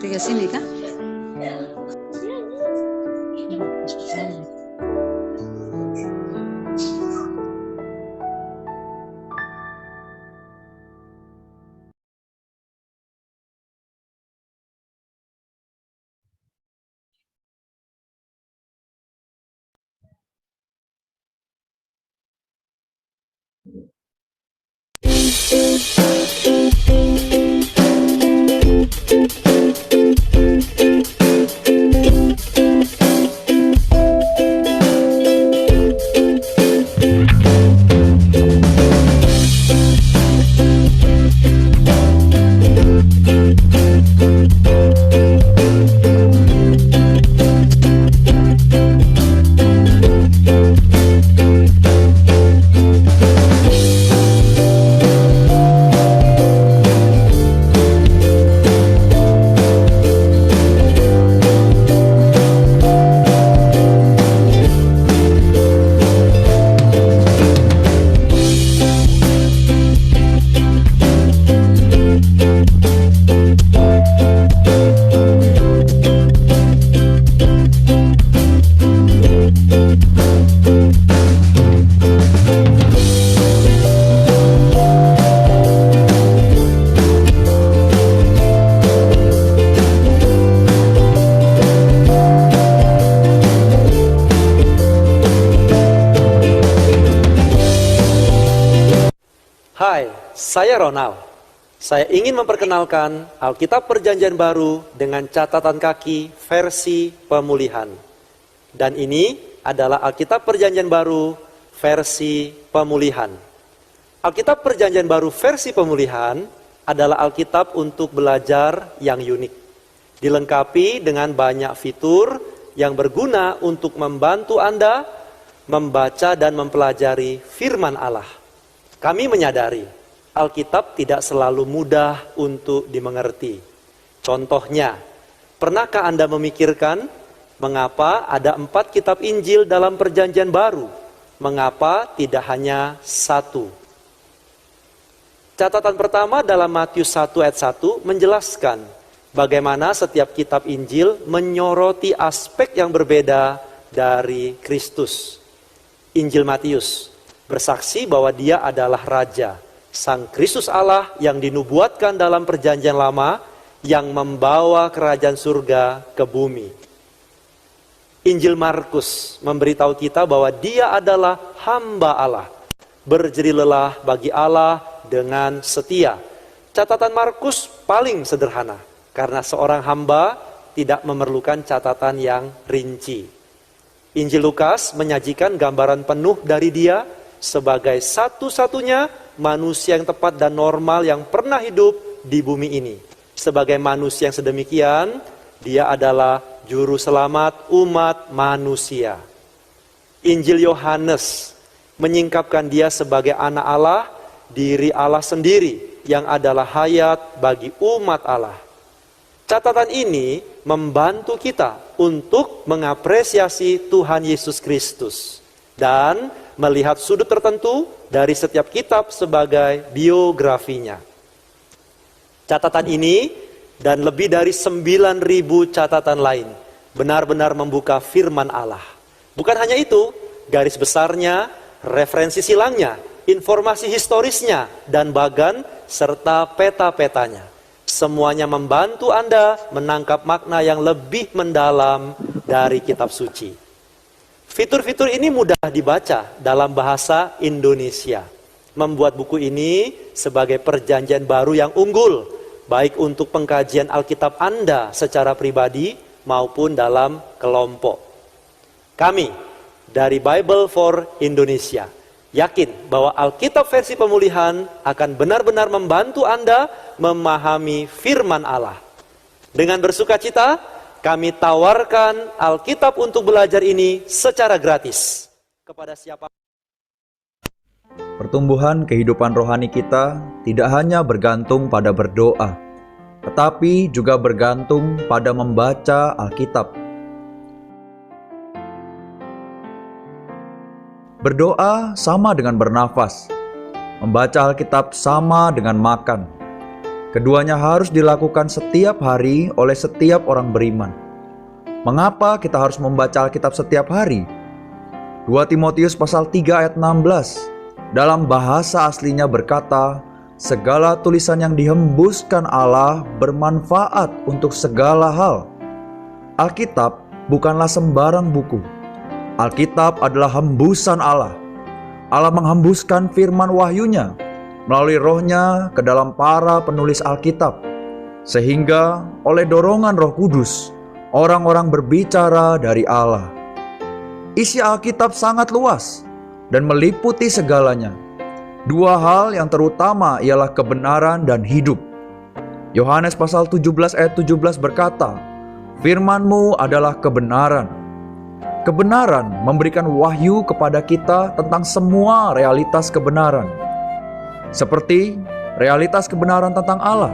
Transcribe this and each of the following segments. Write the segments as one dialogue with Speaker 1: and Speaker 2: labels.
Speaker 1: ke sini kah?
Speaker 2: Hai, saya Ronald. Saya ingin memperkenalkan Alkitab Perjanjian Baru dengan catatan kaki versi pemulihan. Dan ini adalah Alkitab Perjanjian Baru versi pemulihan. Alkitab Perjanjian Baru versi pemulihan adalah Alkitab untuk belajar yang unik. Dilengkapi dengan banyak fitur yang berguna untuk membantu Anda membaca dan mempelajari firman Allah. Kami menyadari Alkitab tidak selalu mudah untuk dimengerti. Contohnya, pernahkah Anda memikirkan mengapa ada 4 kitab Injil dalam Perjanjian Baru? Mengapa tidak hanya 1? Catatan pertama dalam Matius 1 ayat 1 menjelaskan bagaimana setiap kitab Injil menyoroti aspek yang berbeda dari Kristus. Injil Matius bersaksi bahwa dia adalah Raja, Sang Kristus Allah yang dinubuatkan dalam Perjanjian Lama yang membawa kerajaan surga ke bumi. Injil Markus memberitahu kita bahwa dia adalah hamba Allah, berjeri lelah bagi Allah dengan setia. Catatan Markus paling sederhana, karena seorang hamba tidak memerlukan catatan yang rinci. Injil Lukas menyajikan gambaran penuh dari dia sebagai satu-satunya manusia yang tepat dan normal yang pernah hidup di bumi ini. Sebagai manusia yang sedemikian, dia adalah juru selamat umat manusia. Injil Yohanes menyingkapkan dia sebagai anak Allah, diri Allah sendiri yang adalah hayat bagi umat Allah. Catatan ini membantu kita untuk mengapresiasi Tuhan Yesus Kristus dan melihat sudut tertentu dari setiap kitab sebagai biografinya. Catatan ini dan lebih dari 9.000 catatan lain benar-benar membuka firman Allah. Bukan hanya itu, garis besarnya, referensi silangnya, informasi historisnya, dan bagan serta peta-petanya. Semuanya membantu Anda menangkap makna yang lebih mendalam dari kitab suci. Fitur-fitur ini mudah dibaca dalam bahasa Indonesia. Membuat buku ini sebagai perjanjian baru yang unggul, baik untuk pengkajian Alkitab Anda secara pribadi maupun dalam kelompok. Kami dari Bible for Indonesia yakin bahwa Alkitab versi pemulihan akan benar-benar membantu Anda memahami firman Allah. Dengan bersukacita, kami tawarkan Alkitab untuk belajar ini secara gratis kepada siapa.
Speaker 3: Pertumbuhan kehidupan rohani kita tidak hanya bergantung pada berdoa, tetapi juga bergantung pada membaca Alkitab. Berdoa sama dengan bernafas, membaca Alkitab sama dengan makan. Keduanya harus dilakukan setiap hari oleh setiap orang beriman. Mengapa kita harus membaca Alkitab setiap hari? 2 Timotius pasal 3 ayat 16 dalam bahasa aslinya berkata, segala tulisan yang dihembuskan Allah bermanfaat untuk segala hal. Alkitab bukanlah sembarang buku. Alkitab adalah hembusan Allah. Allah menghembuskan firman wahyunya melalui rohnya ke dalam para penulis Alkitab. Sehingga oleh dorongan Roh Kudus, orang-orang berbicara dari Allah. Isi Alkitab sangat luas dan meliputi segalanya. Dua hal yang terutama ialah kebenaran dan hidup. Yohanes pasal 17 ayat 17 berkata, firman-Mu adalah kebenaran. Kebenaran memberikan wahyu kepada kita tentang semua realitas kebenaran. Seperti realitas kebenaran tentang Allah,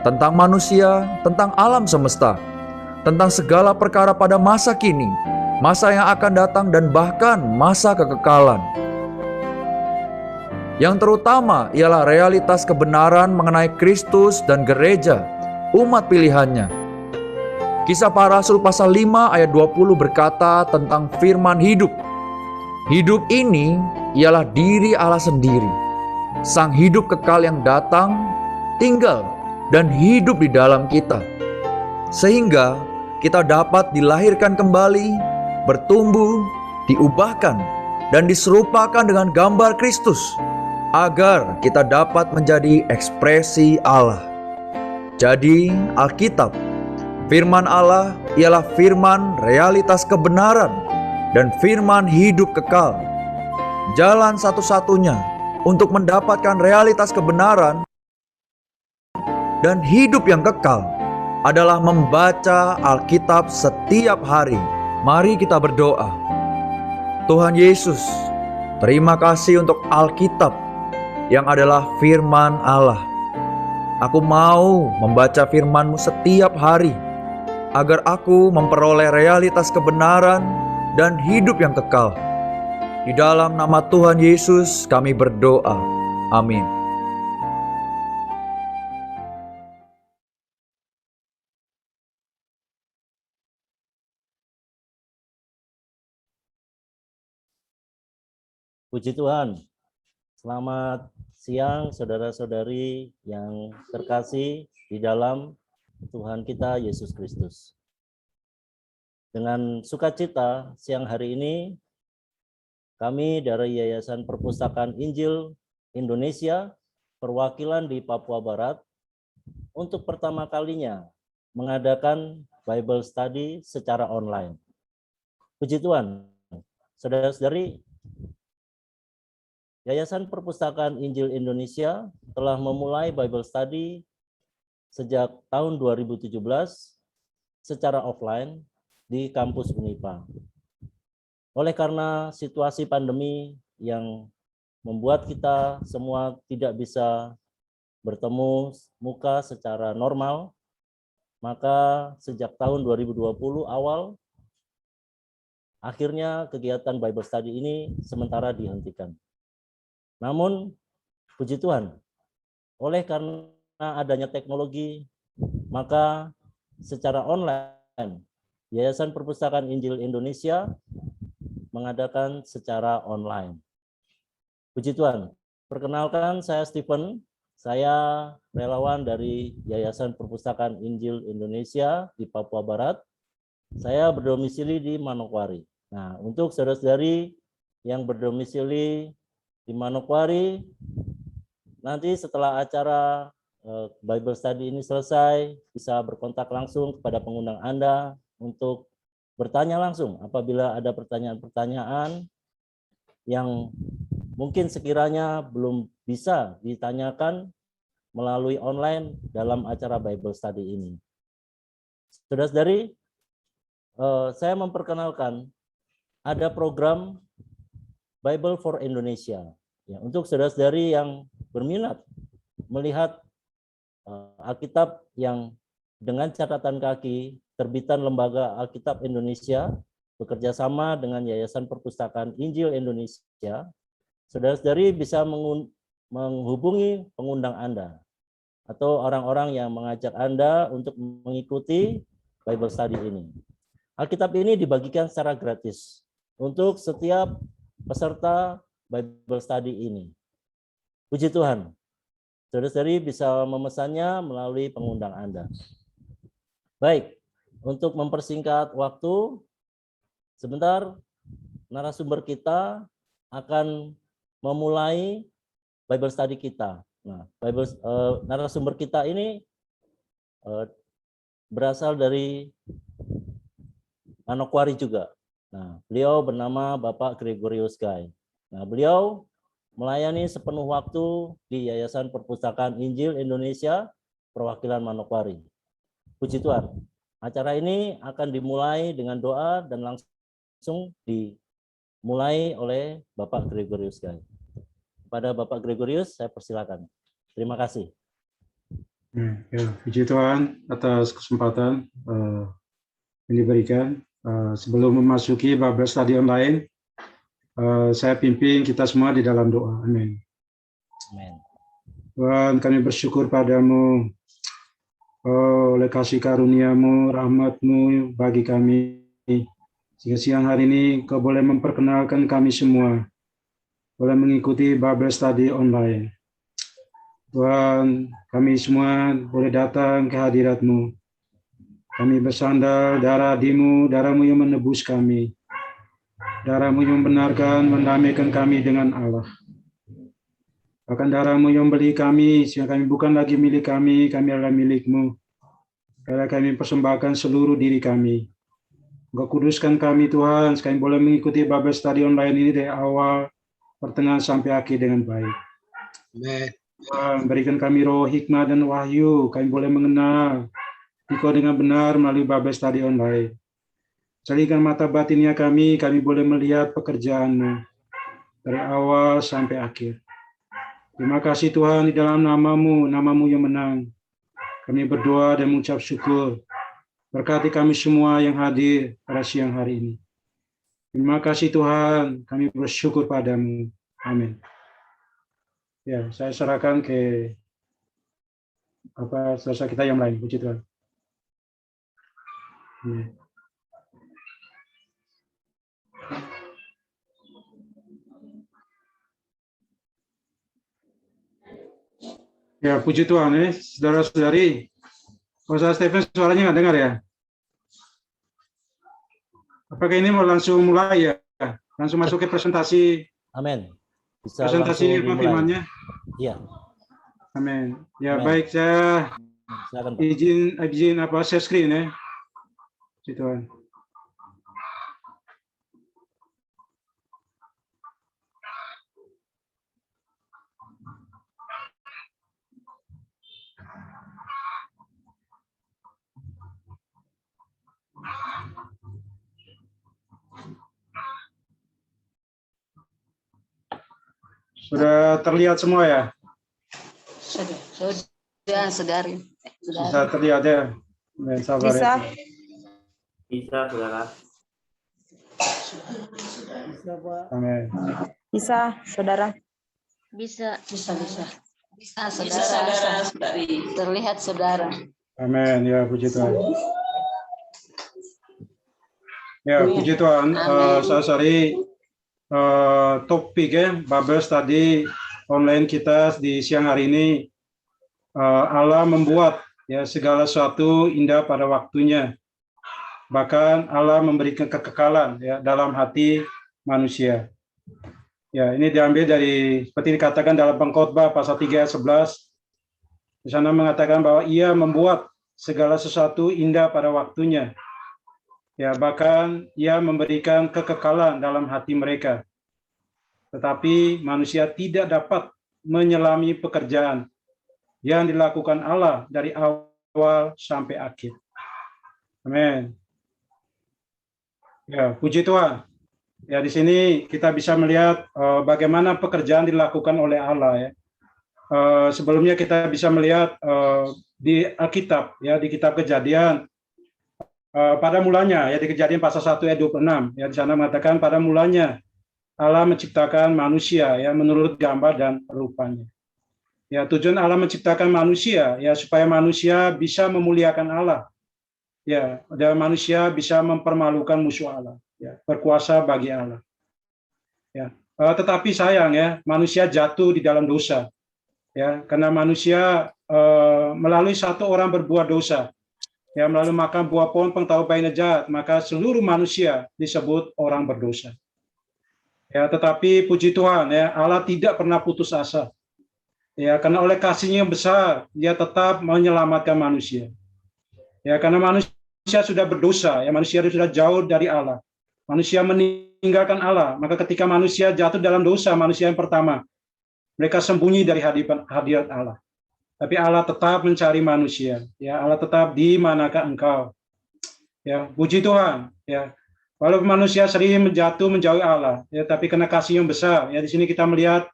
Speaker 3: tentang manusia, tentang alam semesta, tentang segala perkara pada masa kini, masa yang akan datang, dan bahkan masa kekekalan. Yang terutama ialah realitas kebenaran mengenai Kristus dan gereja, umat pilihannya. Kisah Para Rasul pasal 5 ayat 20 berkata tentang firman hidup. Hidup ini ialah diri Allah sendiri, sang hidup kekal yang datang, tinggal, dan hidup di dalam kita. Sehingga kita dapat dilahirkan kembali, bertumbuh, diubahkan, dan diserupakan dengan gambar Kristus, agar kita dapat menjadi ekspresi Allah. Jadi Alkitab, firman Allah, ialah firman realitas kebenaran dan firman hidup kekal. Jalan satu-satunya untuk mendapatkan realitas kebenaran dan hidup yang kekal adalah membaca Alkitab setiap hari. Mari kita berdoa. Tuhan Yesus, terima kasih untuk Alkitab yang adalah firman Allah. Aku mau membaca firman-Mu setiap hari, agar aku memperoleh realitas kebenaran dan hidup yang kekal. Di dalam nama Tuhan Yesus kami berdoa. Amin.
Speaker 1: Puji Tuhan. Selamat siang saudara-saudari yang terkasih di dalam Tuhan kita Yesus Kristus. Dengan sukacita siang hari ini kami dari Yayasan Perpustakaan Injil Indonesia perwakilan di Papua Barat untuk pertama kalinya mengadakan Bible Study secara online. Puji Tuhan. Saudara-saudari, Yayasan Perpustakaan Injil Indonesia telah memulai Bible Study sejak tahun 2017 secara offline di kampus Unipa. Oleh karena situasi pandemi yang membuat kita semua tidak bisa bertemu muka secara normal, maka sejak tahun 2020 awal, akhirnya kegiatan Bible Study ini sementara dihentikan. Namun, puji Tuhan, oleh karena adanya teknologi, maka secara online, Yayasan Perpustakaan Injil Indonesia mengadakan secara online. Puji Tuhan, perkenalkan saya Stephen, saya relawan dari Yayasan Perpustakaan Injil Indonesia di Papua Barat. Saya berdomisili di Manokwari. Nah, untuk saudara-saudari yang berdomisili di Manokwari, nanti setelah acara Bible Study ini selesai, bisa berkontak langsung kepada pengundang Anda untuk bertanya langsung apabila ada pertanyaan-pertanyaan yang mungkin sekiranya belum bisa ditanyakan melalui online dalam acara Bible Study ini. Saudara-saudari, saya memperkenalkan ada program Bible for Indonesia. Ya, untuk saudara-saudari yang berminat melihat Alkitab yang dengan catatan kaki terbitan Lembaga Alkitab Indonesia bekerja sama dengan Yayasan Perpustakaan Injil Indonesia, saudara-saudari bisa menghubungi pengundang Anda atau orang-orang yang mengajak Anda untuk mengikuti Bible Study ini. Alkitab ini dibagikan secara gratis untuk setiap peserta Bible Study ini. Puji Tuhan, saudara-saudari bisa memesannya melalui pengundang Anda. Baik, untuk mempersingkat waktu, sebentar narasumber kita akan memulai Bible Study kita. Nah, narasumber kita ini berasal dari Manokwari juga. Nah, beliau bernama Bapak Gregorius Guy. Nah, beliau melayani sepenuh waktu di Yayasan Perpustakaan Injil Indonesia Perwakilan Manokwari. Puji Tuhan. Acara ini akan dimulai dengan doa dan langsung dimulai oleh Bapak Gregorius Guy. Kepada Bapak Gregorius, saya persilakan. Terima kasih.
Speaker 4: Ya, puji Tuhan atas kesempatan yang diberikan. Sebelum memasuki Bible Study online, saya pimpin kita semua di dalam doa. Amin.
Speaker 1: Amin.
Speaker 4: Tuhan, kami bersyukur padamu oleh kasih karunia-Mu, rahmat-Mu bagi kami. Sehingga siang hari ini Kau boleh memperkenalkan kami semua, boleh mengikuti Bible Study online. Tuhan, kami semua boleh datang ke hadirat-Mu. Kami bersandar darah Di-Mu, darah-Mu yang menebus kami. Darah-Mu yang membenarkan, mendamaikan kami dengan Allah. Bahkan darah-Mu yang beli kami, sehingga kami bukan lagi milik kami adalah milik-Mu. Karena kami persembahkan seluruh diri kami. Engkau kuduskan kami Tuhan, kami boleh mengikuti Bible Study online ini dari awal, pertengahan sampai akhir dengan baik. Amen. Tuhan, berikan kami roh hikmah dan wahyu, kami boleh mengenal Engkau dengan benar melalui Bible Study online. Jadikan mata batinnya kami boleh melihat pekerjaan-Mu dari awal sampai akhir. Terima kasih Tuhan, di dalam nama-Mu yang menang. Kami berdoa dan mengucap syukur. Berkati kami semua yang hadir pada siang hari ini. Terima kasih Tuhan, kami bersyukur padamu. Amin. Ya, saya serahkan ke saudara kita yang lain. Puji Tuhan. Amin. Ya, puji Tuhan, saudara-saudari. Saudara Stephen, suaranya nggak dengar ya? Apakah ini mau langsung mulai ya? Langsung masuk ke presentasi.
Speaker 1: Amin. Bisa
Speaker 4: presentasi firman-Nya?
Speaker 1: Iya.
Speaker 4: Amin. Ya,
Speaker 1: Amen.
Speaker 4: Baik, saya
Speaker 1: Silakan, Pak.
Speaker 4: izin share screen ya. Puji Tuhan. Sudah terlihat semua ya?
Speaker 5: Sudah, saudari.
Speaker 4: Bisa terlihat ya? Sabar
Speaker 5: Bisa.
Speaker 4: ya.
Speaker 6: Bisa, saudara.
Speaker 4: Amin.
Speaker 5: Bisa, saudara.
Speaker 7: Bisa.
Speaker 5: Bisa, saudara.
Speaker 7: Bisa.
Speaker 5: Terlihat, saudara.
Speaker 4: Amin. Ya, puji Tuhan. Ya, puji Tuhan. Sorry. Topik ya, Bible Study online kita di siang hari ini, Allah membuat ya segala sesuatu indah pada waktunya. Bahkan Allah memberikan kekekalan ya dalam hati manusia. Ya, ini diambil dari seperti dikatakan dalam Pengkhotbah pasal 3 ayat 11. Di sana mengatakan bahwa Ia membuat segala sesuatu indah pada waktunya. Ya, bahkan Ia memberikan kekekalan dalam hati mereka. Tetapi manusia tidak dapat menyelami pekerjaan yang dilakukan Allah dari awal sampai akhir. Amin. Ya, puji Tuhan. Ya, di sini kita bisa melihat bagaimana pekerjaan dilakukan oleh Allah ya. Sebelumnya kita bisa melihat di Alkitab ya, di kitab Kejadian. Pada mulanya ya, di Kejadian pasal 1 ayat 26 ya, di sana mengatakan pada mulanya Allah menciptakan manusia ya menurut gambar dan rupanya. Ya, tujuan Allah menciptakan manusia ya supaya manusia bisa memuliakan Allah. Ya, dan manusia bisa mempermalukan musuh Allah, ya, berkuasa bagi Allah. Ya, tetapi sayang ya, manusia jatuh di dalam dosa. Ya, karena manusia melalui satu orang berbuat dosa, ya, melalui makan buah pohon pengetahuan baik dan jahat, maka seluruh manusia disebut orang berdosa. Ya, tetapi puji Tuhan ya, Allah tidak pernah putus asa. Ya, karena oleh kasih-Nya yang besar, Dia tetap menyelamatkan manusia. Ya, karena manusia sudah berdosa, ya, manusia sudah jauh dari Allah. Manusia meninggalkan Allah, maka ketika manusia jatuh dalam dosa, manusia yang pertama, mereka sembunyi dari hadirat Allah. Tapi Allah tetap mencari manusia. Ya, Allah tetap, di manakah engkau? Ya, puji Tuhan. Ya, walaupun manusia sering menjauhi Allah, ya, tapi karena kasih yang besar, ya, di sini kita melihat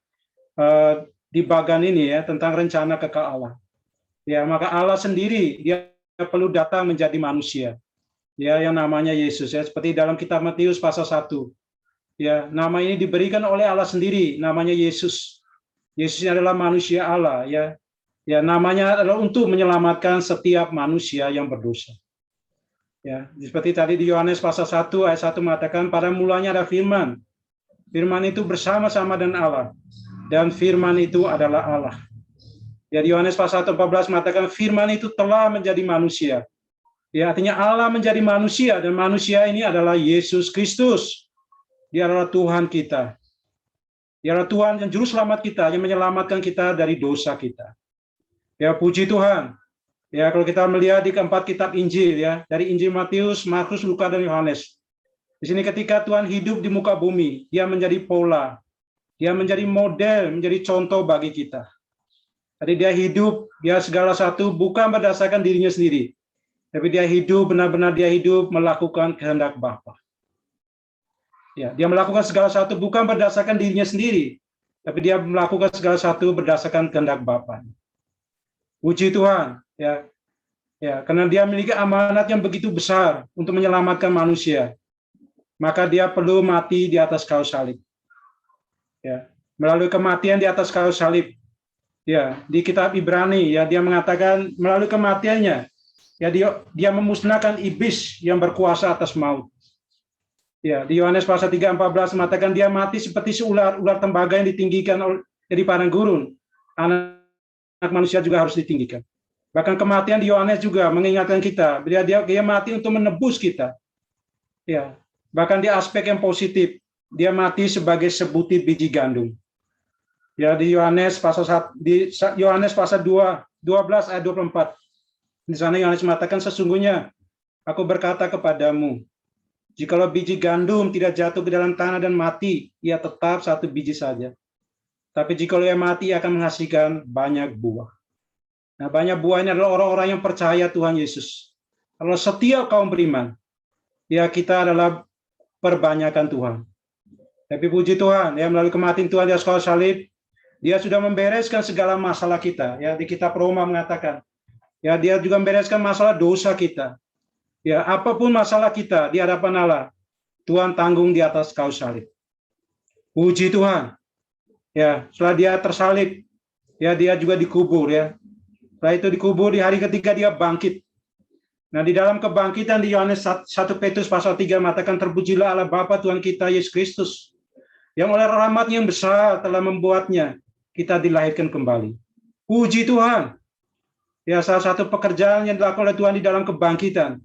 Speaker 4: di bagian ini ya tentang rencana kekal Allah. Ya, maka Allah sendiri Dia perlu datang menjadi manusia. Ya, yang namanya Yesus ya, seperti dalam kitab Matius pasal 1. Ya, nama ini diberikan oleh Allah sendiri, namanya Yesus. Yesus adalah manusia Allah ya. Ya, namanya adalah untuk menyelamatkan setiap manusia yang berdosa. Ya, seperti tadi di Yohanes pasal 1 ayat 1 mengatakan, pada mulanya ada firman. Firman itu bersama-sama dengan Allah. Dan firman itu adalah Allah. Ya, di Yohanes pasal 14 mengatakan firman itu telah menjadi manusia. Ya, artinya Allah menjadi manusia, dan manusia ini adalah Yesus Kristus. Dia adalah Tuhan kita. Dia adalah Tuhan yang juru selamat kita, yang menyelamatkan kita dari dosa kita. Ya, puji Tuhan. Ya, kalau kita melihat di keempat kitab Injil ya, dari Injil Matius, Markus, Lukas, dan Yohanes. Di sini ketika Tuhan hidup di muka bumi, Dia menjadi pola. Dia menjadi model, menjadi contoh bagi kita. Jadi Dia hidup, Dia segala satu bukan berdasarkan dirinya sendiri. Tapi Dia hidup, benar-benar Dia hidup melakukan kehendak Bapa. Ya, Dia melakukan segala satu bukan berdasarkan dirinya sendiri. Tapi Dia melakukan segala satu berdasarkan kehendak Bapa. Puji Tuhan. Ya, ya, karena Dia memiliki amanat yang begitu besar untuk menyelamatkan manusia. Maka Dia perlu mati di atas kayu salib. Ya, melalui kematian di atas kayu salib. Ya, di kitab Ibrani ya Dia mengatakan melalui kematiannya ya dia memusnahkan iblis yang berkuasa atas maut. Ya, di Yohanes pasal 3:14 mengatakan Dia mati seperti ular tembaga yang ditinggikan dari padang gurun. Anak manusia juga harus ditinggikan. Bahkan kematian di Yohanes juga mengingatkan kita, dia mati untuk menebus kita. Ya, bahkan di aspek yang positif, Dia mati sebagai sebutir biji gandum. Ya, di Yohanes pasal 2:12 ayat 24. Di sana Yohanes mengatakan, sesungguhnya aku berkata kepadamu, jikalau biji gandum tidak jatuh ke dalam tanah dan mati, ia tetap satu biji saja. Tapi jikalau ia mati, ia akan menghasilkan banyak buah. Nah, banyak buah ini adalah orang-orang yang percaya Tuhan Yesus. Kalau setiap kaum beriman, ya kita adalah perbanyakan Tuhan. Tapi puji Tuhan, ya melalui kematian Tuhan di atas kayu salib, Dia sudah membereskan segala masalah kita. Ya, di kitab Roma mengatakan, ya Dia juga membereskan masalah dosa kita. Ya, apapun masalah kita di hadapan Allah, Tuhan tanggung di atas kayu salib. Puji Tuhan. Ya, setelah Dia tersalib, ya Dia juga dikubur ya. Setelah itu dikubur, di hari ketiga Dia bangkit. Nah, di dalam kebangkitan di Yohanes 1 Petrus pasal 3 mengatakan, terpujilah Allah Bapa Tuhan kita Yesus Kristus, yang oleh rahmat yang besar telah membuatnya kita dilahirkan kembali. Puji Tuhan. Ya, salah satu pekerjaan yang dilakukan oleh Tuhan di dalam kebangkitan.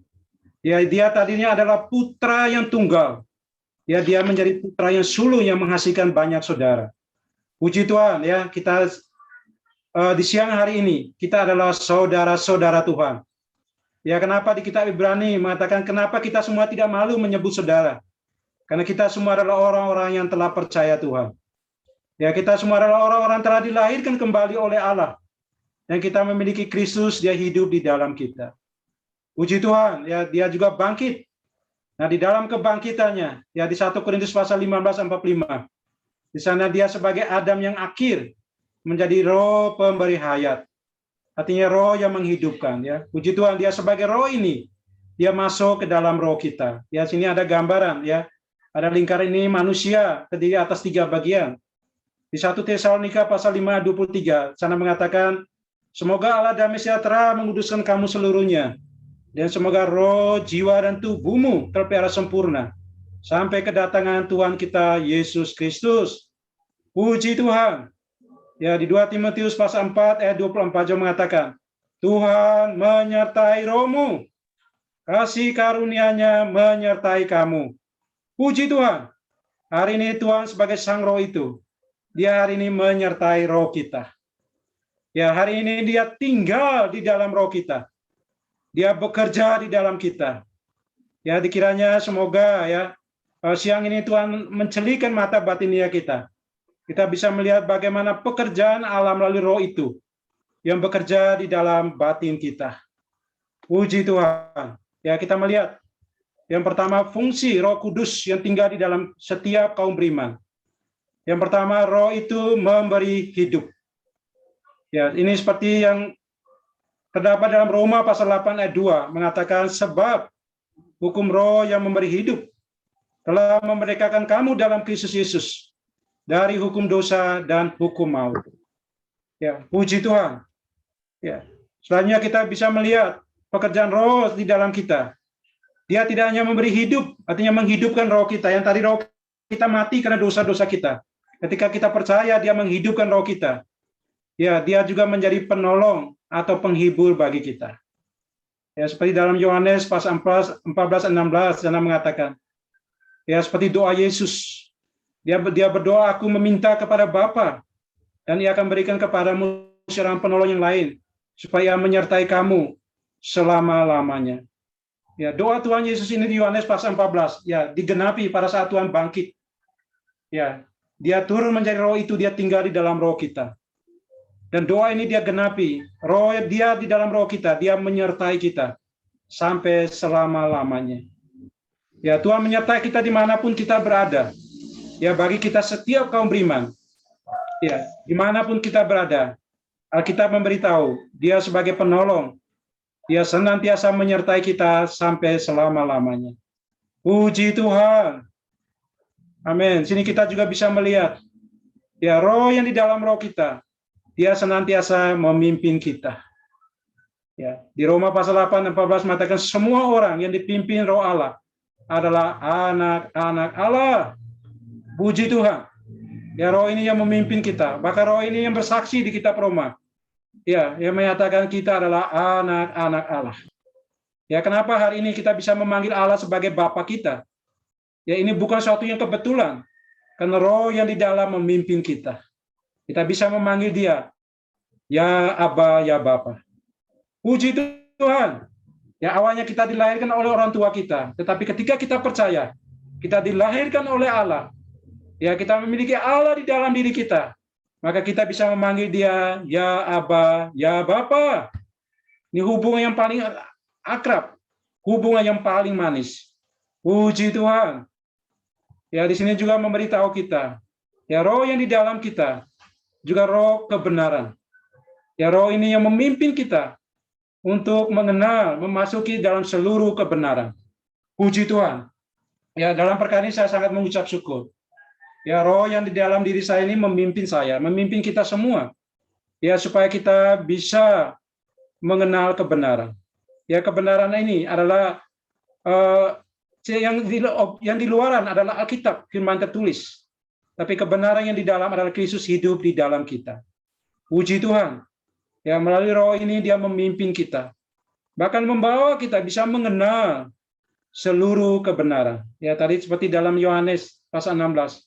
Speaker 4: Ya, Dia tadinya adalah putra yang tunggal. Ya, Dia menjadi putra yang sulung yang menghasilkan banyak saudara. Puji Tuhan, ya, kita di siang hari ini kita adalah saudara-saudara Tuhan. Ya, kenapa di kitab Ibrani mengatakan kenapa kita semua tidak malu menyebut saudara? Karena kita semua adalah orang-orang yang telah percaya Tuhan. Ya, kita semua adalah orang-orang yang telah dilahirkan kembali oleh Allah. Dan kita memiliki Kristus, Dia hidup di dalam kita. Puji Tuhan, ya Dia juga bangkit. Nah, di dalam kebangkitannya, ya di 1 Korintus pasal 15:45, di sana Dia sebagai Adam yang akhir menjadi roh pemberi hayat. Artinya roh yang menghidupkan. Ya, puji Tuhan, Dia sebagai roh ini, Dia masuk ke dalam roh kita. Ya, sini ada gambaran, ya. Ada lingkaran ini manusia terdiri atas 3 bagian. Di 1 Tesalonika pasal 5 ayat 23, sana mengatakan, semoga Allah damai sejahtera menguduskan kamu seluruhnya, dan semoga roh, jiwa, dan tubuhmu terpelihara sempurna sampai kedatangan Tuhan kita Yesus Kristus. Puji Tuhan. Ya, di 2 Timotius pasal 4 ayat 24 juga mengatakan, Tuhan menyertai rohmu, kasih karunia-Nya menyertai kamu. Puji Tuhan. Hari ini Tuhan sebagai Sang Roh itu, Dia hari ini menyertai roh kita. Ya, hari ini Dia tinggal di dalam roh kita. Dia bekerja di dalam kita. Ya, dikiranya semoga ya siang ini Tuhan mencelikan mata batinia kita. Kita bisa melihat bagaimana pekerjaan Allah melalui roh itu yang bekerja di dalam batin kita. Puji Tuhan. Ya, kita melihat yang pertama fungsi Roh Kudus yang tinggal di dalam setiap kaum beriman. Yang pertama, roh itu memberi hidup. Ya, ini seperti yang terdapat dalam Roma pasal 8 ayat 2 mengatakan sebab hukum roh yang memberi hidup telah memerdekakan kamu dalam Kristus Yesus dari hukum dosa dan hukum maut. Ya, puji Tuhan. Ya, selanjutnya kita bisa melihat pekerjaan roh di dalam kita. Dia tidak hanya memberi hidup, artinya menghidupkan roh kita. Yang tadi roh kita mati karena dosa-dosa kita. Ketika kita percaya, Dia menghidupkan roh kita. Ya, Dia juga menjadi penolong atau penghibur bagi kita. Ya, seperti dalam Yohanes pasal 14-16, sana mengatakan, ya seperti doa Yesus. Dia berdoa, aku meminta kepada Bapa, dan Ia akan berikan kepadamu seorang penolong yang lain, supaya menyertai kamu selama-lamanya. Ya, doa Tuhan Yesus ini di Yohanes pasal 14, ya digenapi pada saat Tuhan bangkit. Ya, Dia turun menjadi roh itu, Dia tinggal di dalam roh kita. Dan doa ini Dia genapi, roh Dia di dalam roh kita, Dia menyertai kita sampai selama-lamanya. Ya, Tuhan menyertai kita dimanapun kita berada. Ya, bagi kita setiap kaum beriman, ya, dimanapun kita berada, Alkitab memberitahu, Dia sebagai penolong, Dia senantiasa menyertai kita sampai selama-lamanya. Puji Tuhan. Amin. Sini kita juga bisa melihat, ya roh yang di dalam roh kita, Dia senantiasa memimpin kita. Ya, di Roma pasal 8-14 mengatakan semua orang yang dipimpin roh Allah adalah anak-anak Allah. Puji Tuhan. Ya, roh ini yang memimpin kita. Bahkan roh ini yang bersaksi di kitab Roma. Ya, yang menyatakan kita adalah anak-anak Allah. Ya, kenapa hari ini kita bisa memanggil Allah sebagai Bapa kita? Ya, ini bukan suatu yang kebetulan. Karena roh yang di dalam memimpin kita. Kita bisa memanggil Dia, ya Aba, ya Bapa. Puji Tuhan. Ya, awalnya kita dilahirkan oleh orang tua kita. Tetapi ketika kita percaya, kita dilahirkan oleh Allah. Ya, kita memiliki Allah di dalam diri kita. Maka kita bisa memanggil Dia, ya Aba, ya Bapa. Ini hubungan yang paling akrab. Hubungan yang paling manis. Puji Tuhan. Ya, di sini juga memberitahu kita, ya roh yang di dalam kita, juga roh kebenaran. Ya, roh ini yang memimpin kita untuk mengenal, memasuki dalam seluruh kebenaran. Puji Tuhan. Ya, dalam perkara ini saya sangat mengucap syukur. Ya, roh yang di dalam diri saya ini memimpin saya, memimpin kita semua. Ya, supaya kita bisa mengenal kebenaran. Ya, kebenaran ini adalah yang di luaran adalah Alkitab, firman tertulis. Tapi kebenaran yang di dalam adalah Kristus hidup di dalam kita. Puji Tuhan. Ya, melalui roh ini Dia memimpin kita. Bahkan membawa kita bisa mengenal seluruh kebenaran. Ya, tadi seperti dalam Yohanes pasal 16.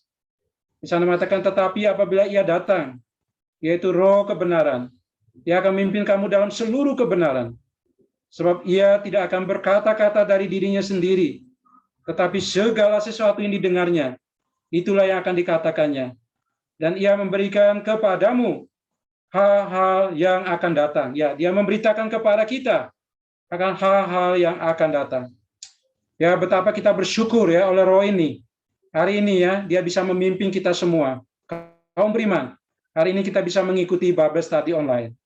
Speaker 4: Di sana mengatakan, tetapi apabila Ia datang, yaitu roh kebenaran, Ia akan memimpin kamu dalam seluruh kebenaran. Sebab Ia tidak akan berkata-kata dari dirinya sendiri, tetapi segala sesuatu yang didengarnya, itulah yang akan dikatakannya. Dan Ia memberikan kepadamu hal-hal yang akan datang. Ya, Dia memberitakan kepada kita akan hal-hal yang akan datang. Ya, betapa kita bersyukur ya oleh roh ini. Hari ini ya, Dia bisa memimpin kita semua. Kaum beriman, hari ini kita bisa mengikuti Bible Study online.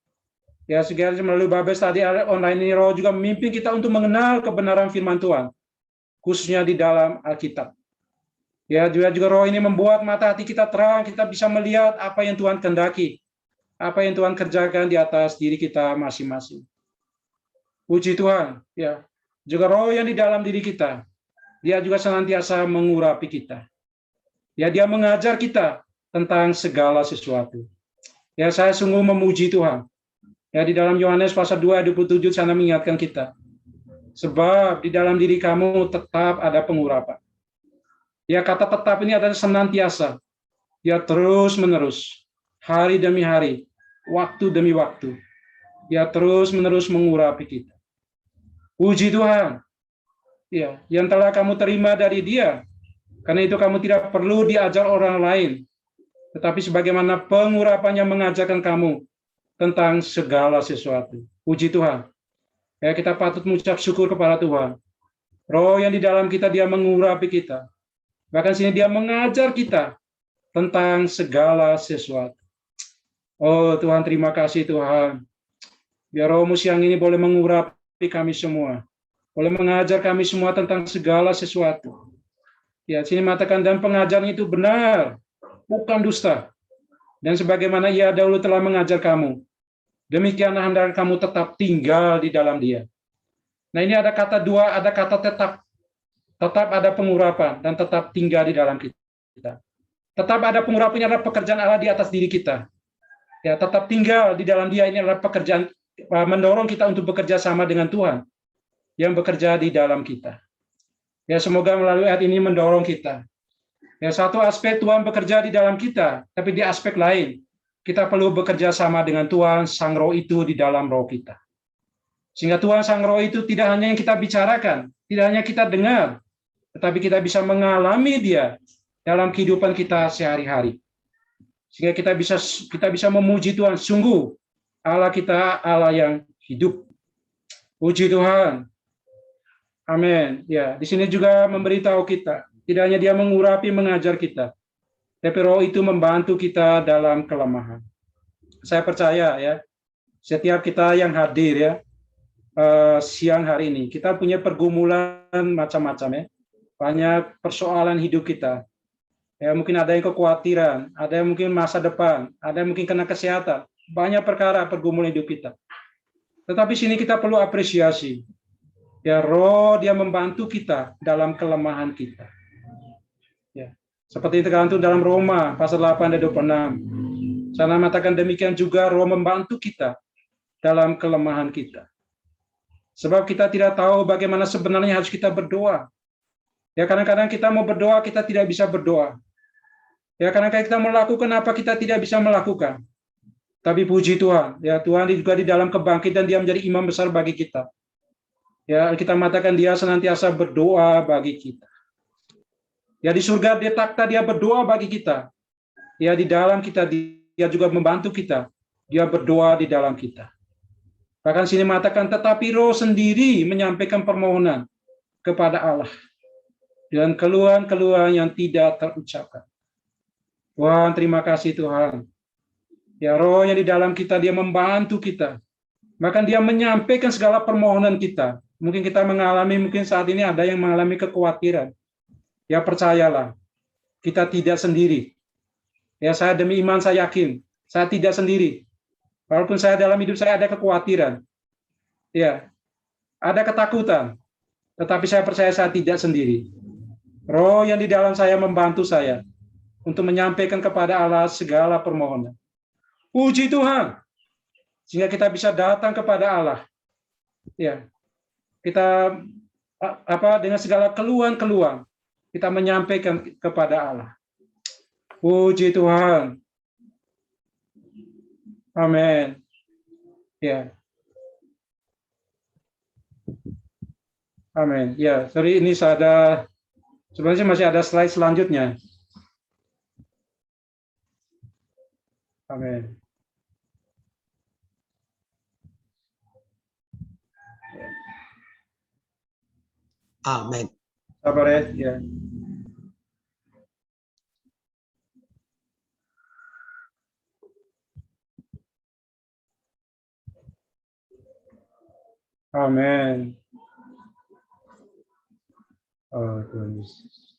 Speaker 4: Ya, segala melalui Bible Study online ini, roh juga memimpin kita untuk mengenal kebenaran firman Tuhan. Khususnya di dalam Alkitab. Ya, juga roh ini membuat mata hati kita terang, kita bisa melihat apa yang Tuhan kehendaki, apa yang Tuhan kerjakan di atas diri kita masing-masing. Puji Tuhan, ya. Juga roh yang di dalam diri kita, dia juga senantiasa mengurapi kita. Ya, dia mengajar kita tentang segala sesuatu. Ya, saya sungguh memuji Tuhan. Ya, di dalam Yohanes pasal 2 ayat 27 sana mengingatkan kita. Sebab di dalam diri kamu tetap ada pengurapan. Ya, kata tetap ini adalah senantiasa. Ya, terus menerus, hari demi hari, waktu demi waktu. Ya, terus menerus mengurapi kita. Puji Tuhan. Ya, yang telah kamu terima dari Dia. Karena itu kamu tidak perlu diajar orang lain. Tetapi sebagaimana pengurapannya mengajarkan kamu tentang segala sesuatu. Puji Tuhan. Ya, kita patut mengucap syukur kepada Tuhan. Roh yang di dalam kita, dia mengurapi kita. Bahkan sini dia mengajar kita tentang segala sesuatu. Oh Tuhan, terima kasih Tuhan. Biar rohmu siang ini boleh mengurapi kami semua. Boleh mengajar kami semua tentang segala sesuatu. Ya, sini mengatakan dan pengajaran itu benar, bukan dusta. Dan sebagaimana ia dahulu telah mengajar kamu, demikian hendaknya kamu tetap tinggal di dalam Dia. Nah, ini ada kata dua, ada kata tetap. Tetap ada pengurapan dan tetap tinggal di dalam kita. Tetap ada pengurapannya adalah pekerjaan Allah di atas diri kita. Ya, tetap tinggal di dalam Dia ini adalah pekerjaan mendorong kita untuk bekerja sama dengan Tuhan yang bekerja di dalam kita. Ya, semoga melalui ayat ini mendorong kita. Ya, satu aspek Tuhan bekerja di dalam kita, tapi di aspek lain kita perlu bekerja sama dengan Tuhan Sang Roh itu di dalam roh kita. Sehingga Tuhan Sang Roh itu tidak hanya yang kita bicarakan, tidak hanya kita dengar, tetapi kita bisa mengalami Dia dalam kehidupan kita sehari-hari. Sehingga kita bisa memuji Tuhan, sungguh Allah kita Allah yang hidup. Puji Tuhan. Amin. Ya, di sini juga memberitahu kita, tidak hanya Dia mengurapi, mengajar kita, tapi Roh itu membantu kita dalam kelemahan. Saya percaya ya, setiap kita yang hadir ya, siang hari ini, kita punya pergumulan macam-macam ya, banyak persoalan hidup kita. Ya, mungkin ada yang kekhawatiran, ada yang mungkin masa depan, ada yang mungkin kena kesehatan, banyak perkara pergumulan hidup kita. Tetapi sini kita perlu apresiasi. Ya, Roh dia membantu kita dalam kelemahan kita. Ya, seperti tergantung dalam Roma pasal 8 ayat 26. Sana mengatakan demikian juga Roh membantu kita dalam kelemahan kita. Sebab kita tidak tahu bagaimana sebenarnya harus kita berdoa. Ya, kadang-kadang kita mau berdoa, kita tidak bisa berdoa. Ya, kadang-kadang kita melakukan apa kita tidak bisa melakukan. Tapi puji Tuhan, ya Tuhan juga di dalam kebangkitan Dia menjadi imam besar bagi kita. Ya, kita mengatakan Dia senantiasa berdoa bagi kita. Ya, di surga Dia takhta, Dia berdoa bagi kita. Ya, di dalam kita Dia juga membantu kita. Dia berdoa di dalam kita. Bahkan sini mengatakan tetapi Roh sendiri menyampaikan permohonan kepada Allah dengan keluhan-keluhan yang tidak terucapkan. Tuhan, terima kasih Tuhan. Ya, Roh yang di dalam kita Dia membantu kita. Bahkan Dia menyampaikan segala permohonan kita. Mungkin kita mengalami, mungkin saat ini ada yang mengalami kekhawatiran. Ya, percayalah, kita tidak sendiri. Ya, saya demi iman saya yakin, saya tidak sendiri. Walaupun saya dalam hidup saya ada kekhawatiran, ya, ada ketakutan, tetapi saya percaya saya tidak sendiri. Roh yang di dalam saya membantu saya untuk menyampaikan kepada Allah segala permohonan. Puji Tuhan, sehingga kita bisa datang kepada Allah. Ya, kita dengan segala keluhan-keluhan kita menyampaikan kepada Allah. Puji Tuhan. Amin. Ya. Amin. Ya, sorry ini sebenarnya masih ada slide selanjutnya. Amin.
Speaker 8: Amin.
Speaker 4: Sabar ya. Amin. Oh, Tuhan Yesus.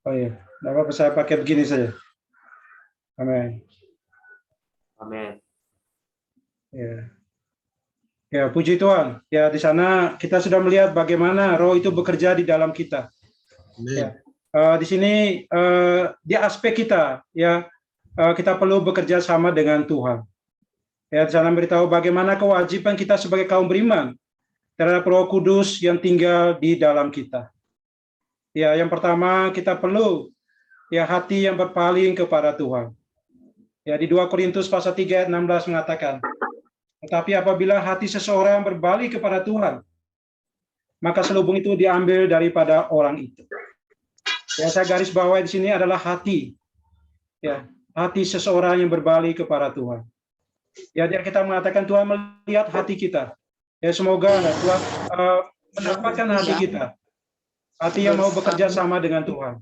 Speaker 4: Oh iya, tidak apa-apa, saya pakai begini saja. Amin.
Speaker 6: Amin.
Speaker 4: Ya. Ya, puji Tuhan. Ya, di sana kita sudah melihat bagaimana Roh itu bekerja di dalam kita. Ya. Di sini di aspek kita, ya, kita perlu bekerja sama dengan Tuhan. Ya, di sana beritahu bagaimana kewajiban kita sebagai kaum beriman terhadap Roh Kudus yang tinggal di dalam kita. Ya, yang pertama kita perlu ya hati yang berpaling kepada Tuhan. Ya, di 2 Korintus pasal 3 ayat 16 mengatakan, tetapi apabila hati seseorang berbalik kepada Tuhan, maka selubung itu diambil daripada orang itu. Ya, saya garis bawahi di sini adalah hati. Ya, hati seseorang yang berbalik kepada Tuhan. Ya, dia kita mengatakan Tuhan melihat hati kita. Ya, semoga Tuhan mendapatkan hati kita. Hati yang mau bekerja sama dengan Tuhan.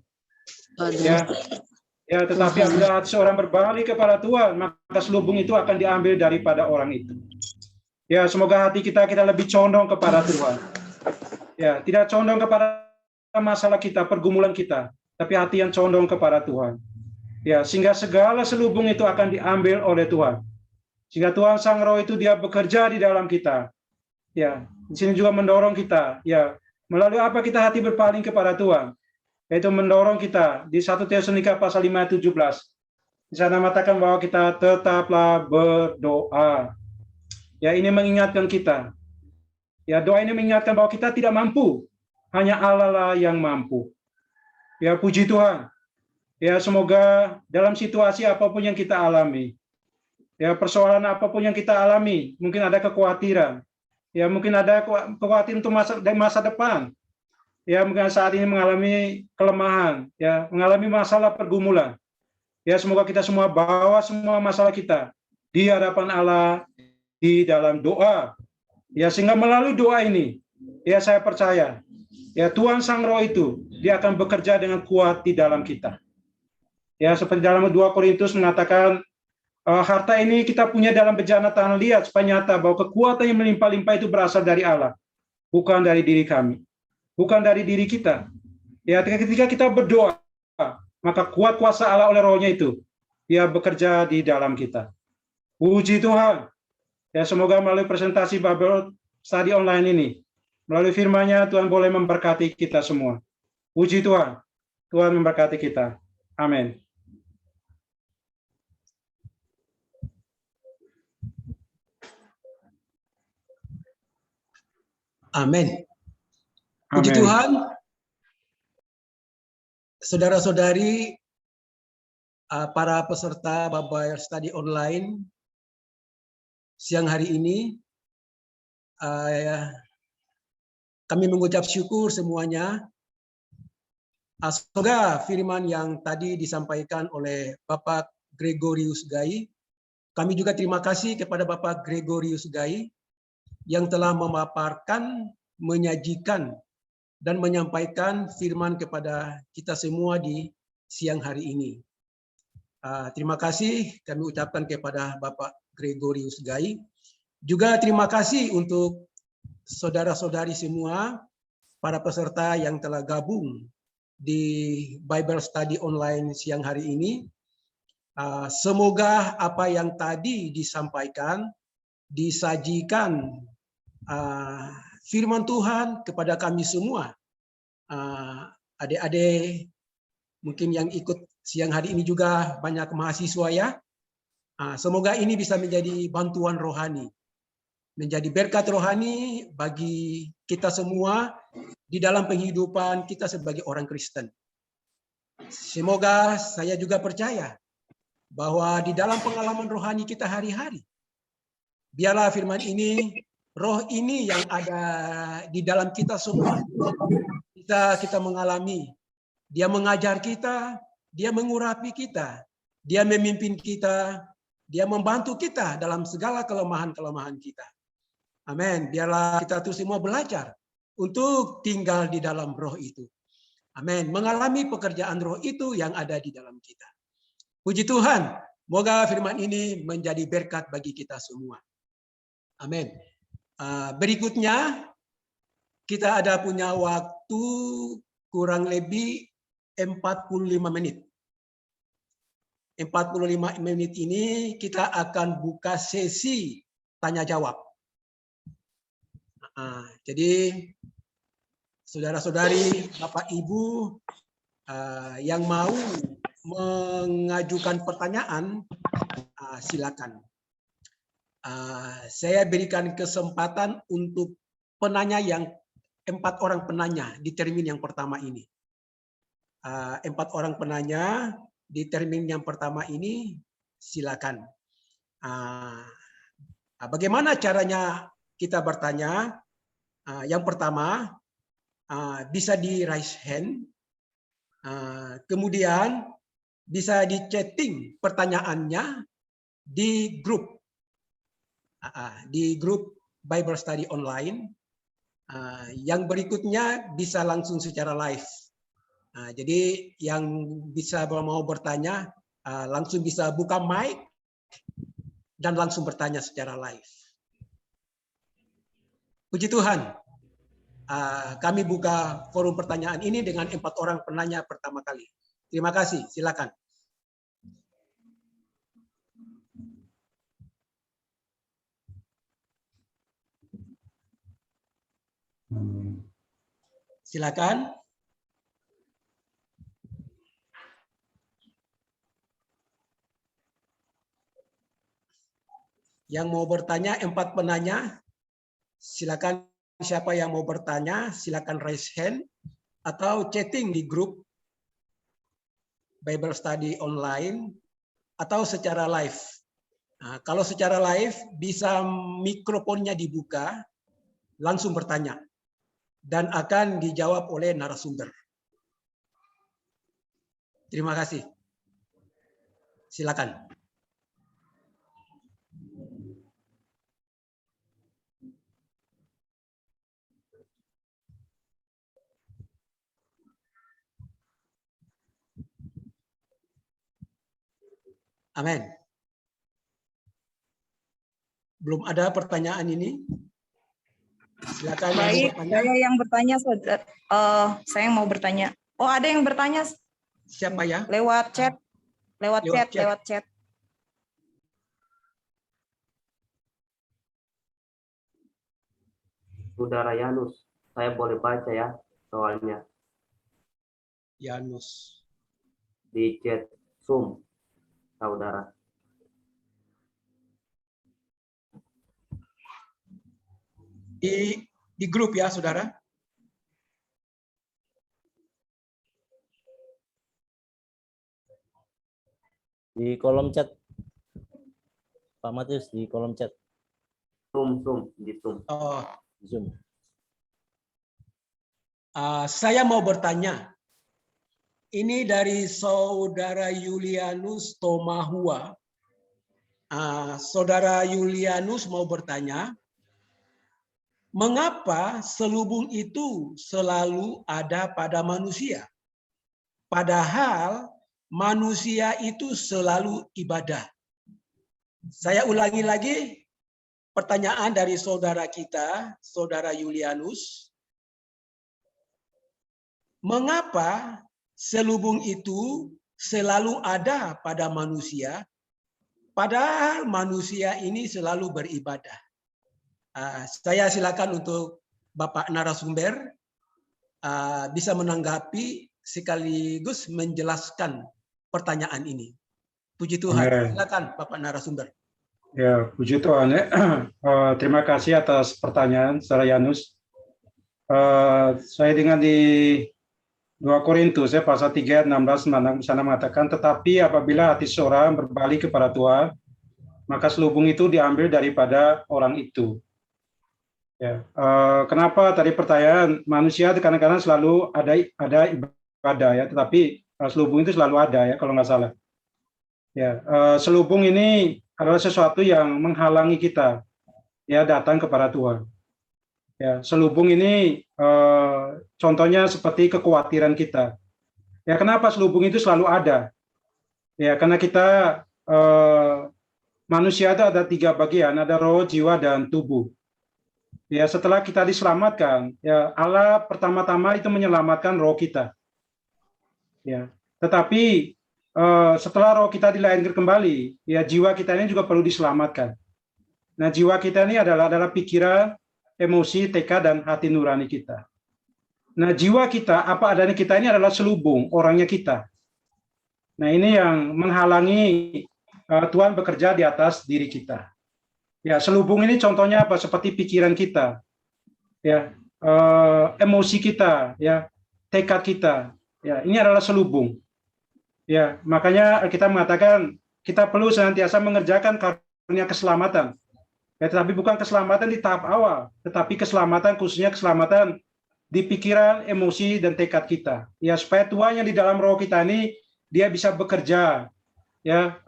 Speaker 4: Ya, ya, tetapi apabila hati seorang berbalik kepada Tuhan, maka selubung itu akan diambil daripada orang itu. Ya, semoga hati kita lebih condong kepada Tuhan. Ya, tidak condong kepada masalah kita, pergumulan kita, tapi hati yang condong kepada Tuhan. Ya, sehingga segala selubung itu akan diambil oleh Tuhan. Sehingga Tuhan Sang Roh itu dia bekerja di dalam kita. Ya, di sini juga mendorong kita. Ya, melalui apa kita hati berpaling kepada Tuhan, yaitu mendorong kita di 1 Tesalonika pasal 5 ayat 17. Di sana mengatakan bahwa kita tetaplah berdoa. Ya, ini mengingatkan kita. Ya, doa ini mengingatkan bahwa kita tidak mampu, hanya Allah lah yang mampu. Ya, puji Tuhan. Ya, semoga dalam situasi apapun yang kita alami, ya, persoalan apapun yang kita alami, mungkin ada kekhawatiran, ya, mungkin ada kekhawatiran untuk masa depan, ya, mungkin saat ini mengalami kelemahan, ya, mengalami masalah pergumulan. Ya, semoga kita semua bawa semua masalah kita di hadapan Allah di dalam doa. Ya, sehingga melalui doa ini, ya, saya percaya, ya, Tuhan Sang Roh itu dia akan bekerja dengan kuat di dalam kita. Ya, seperti dalam 2 Korintus mengatakan, harta ini kita punya dalam bejana tanah liat supaya nyata bahwa kekuatan yang melimpah-limpah itu berasal dari Allah, bukan dari diri kami, bukan dari diri kita. Ya, ketika kita berdoa, maka kuat kuasa Allah oleh Rohnya itu dia bekerja di dalam kita. Puji Tuhan. Ya, semoga melalui presentasi Bible Study Online ini, melalui firman-Nya Tuhan boleh memberkati kita semua. Puji Tuhan. Tuhan memberkati kita. Amin.
Speaker 8: Amin. Puji Tuhan. Saudara-saudari, para peserta Bible Study Online siang hari ini, kami mengucap syukur semuanya. Semoga firman yang tadi disampaikan oleh Bapak Gregorius Gai, kami juga terima kasih kepada Bapak Gregorius Gai yang telah memaparkan, menyajikan, dan menyampaikan firman kepada kita semua di siang hari ini. Terima kasih kami ucapkan kepada Bapak Gregorius Gai. Juga terima kasih untuk saudara-saudari semua, para peserta yang telah gabung di Bible Study Online siang hari ini. Semoga apa yang tadi disampaikan, disajikan firman Tuhan kepada kami semua. Adik-adik mungkin yang ikut siang hari ini juga banyak mahasiswa ya. Semoga ini bisa menjadi bantuan rohani, menjadi berkat rohani bagi kita semua di dalam penghidupan kita sebagai orang Kristen. Semoga saya juga percaya bahwa di dalam pengalaman rohani kita hari-hari, biarlah firman ini, roh ini yang ada di dalam kita semua, kita mengalami. Dia mengajar kita, dia mengurapi kita, dia memimpin kita, dia membantu kita dalam segala kelemahan-kelemahan kita. Amin. Biarlah kita terus semua belajar untuk tinggal di dalam roh itu. Amin. Mengalami pekerjaan roh itu yang ada di dalam kita. Puji Tuhan. Semoga firman ini menjadi berkat bagi kita semua. Amin. Berikutnya kita ada punya waktu kurang lebih 45 menit. 45 menit ini kita akan buka sesi tanya jawab. Jadi saudara-saudari, Bapak Ibu yang mau mengajukan pertanyaan, silakan. Saya berikan kesempatan untuk penanya yang 4 orang penanya di termin yang pertama ini. 4 orang penanya di termin yang pertama ini, silakan. Bagaimana caranya kita bertanya? Yang pertama, bisa di raise hand, kemudian bisa di chatting pertanyaannya di grup Bible Study Online. Yang berikutnya bisa langsung secara live. Jadi yang bisa mau bertanya langsung bisa buka mic dan langsung bertanya secara live. Puji Tuhan, kami buka forum pertanyaan ini dengan 4 orang penanya pertama kali. Terima kasih, silakan. Silakan. Yang mau bertanya, 4 penanya, silakan. Siapa yang mau bertanya, silakan raise hand atau chatting di grup Bible Study Online atau secara live. Kalau secara live bisa mikrofonnya dibuka, langsung bertanya dan akan dijawab oleh narasumber. Terima kasih. Silakan. Amin. Belum ada pertanyaan ini? Silakan.
Speaker 5: Baik, saya yang bertanya, saudara. Saya mau bertanya. Oh, ada yang bertanya.
Speaker 8: Siapa ya?
Speaker 5: Lewat chat. Lewat chat.
Speaker 6: Saudara Yanus, saya boleh baca ya soalnya
Speaker 8: Yanus.
Speaker 6: di chat Zoom, saudara.
Speaker 8: Di grup ya, saudara.
Speaker 1: Di kolom chat, Pak Matius, di kolom chat.
Speaker 6: Zoom, di Zoom.
Speaker 8: Oh,
Speaker 1: Zoom.
Speaker 8: saya mau bertanya. Ini dari saudara Yulianus Tomahua. Saudara Yulianus mau bertanya, mengapa selubung itu selalu ada pada manusia? Padahal manusia itu selalu ibadah. Saya ulangi lagi pertanyaan dari saudara kita, saudara Yulianus. Mengapa selubung itu selalu ada pada manusia, padahal manusia ini selalu beribadah? Saya silakan untuk Bapak narasumber bisa menanggapi sekaligus menjelaskan pertanyaan ini. Puji Tuhan. Silakan Bapak narasumber.
Speaker 4: Ya, puji Tuhan. Terima kasih atas pertanyaan, saudara Yanus. Saya dengar di 2 Korintus ya pasal 3 ayat 16 sana mengatakan, tetapi apabila hati seorang berbalik kepada Tuhan, maka selubung itu diambil daripada orang itu. Ya, kenapa tadi pertanyaan manusia kadang-kadang selalu ada ibadah ya, tetapi selubung itu selalu ada ya kalau nggak salah. Ya, selubung ini adalah sesuatu yang menghalangi kita ya datang kepada Tuhan. Ya, selubung ini contohnya seperti kekhawatiran kita. Ya, kenapa selubung itu selalu ada? Ya, karena kita manusia itu ada 3 bagian, ada roh, jiwa, dan tubuh. Ya, setelah kita diselamatkan, ya Allah pertama-tama itu menyelamatkan roh kita. Ya, tetapi setelah roh kita dilahirkan kembali, ya jiwa kita ini juga perlu diselamatkan. Nah, jiwa kita ini adalah pikiran, emosi, tekad, dan hati nurani kita. Nah, jiwa kita, apa adanya kita ini adalah selubung orangnya kita. Nah, ini yang menghalangi Tuhan bekerja di atas diri kita. Ya, selubung ini contohnya apa? Seperti pikiran kita, ya, emosi kita, ya, tekad kita. Ya, ini adalah selubung. Ya, makanya kita mengatakan kita perlu senantiasa mengerjakan karunia keselamatan. Ya, tetapi bukan keselamatan di tahap awal, tetapi keselamatan khususnya keselamatan di pikiran, emosi, dan tekad kita. Ya, supaya Tuhan yang di dalam roh kita ini dia bisa bekerja, ya,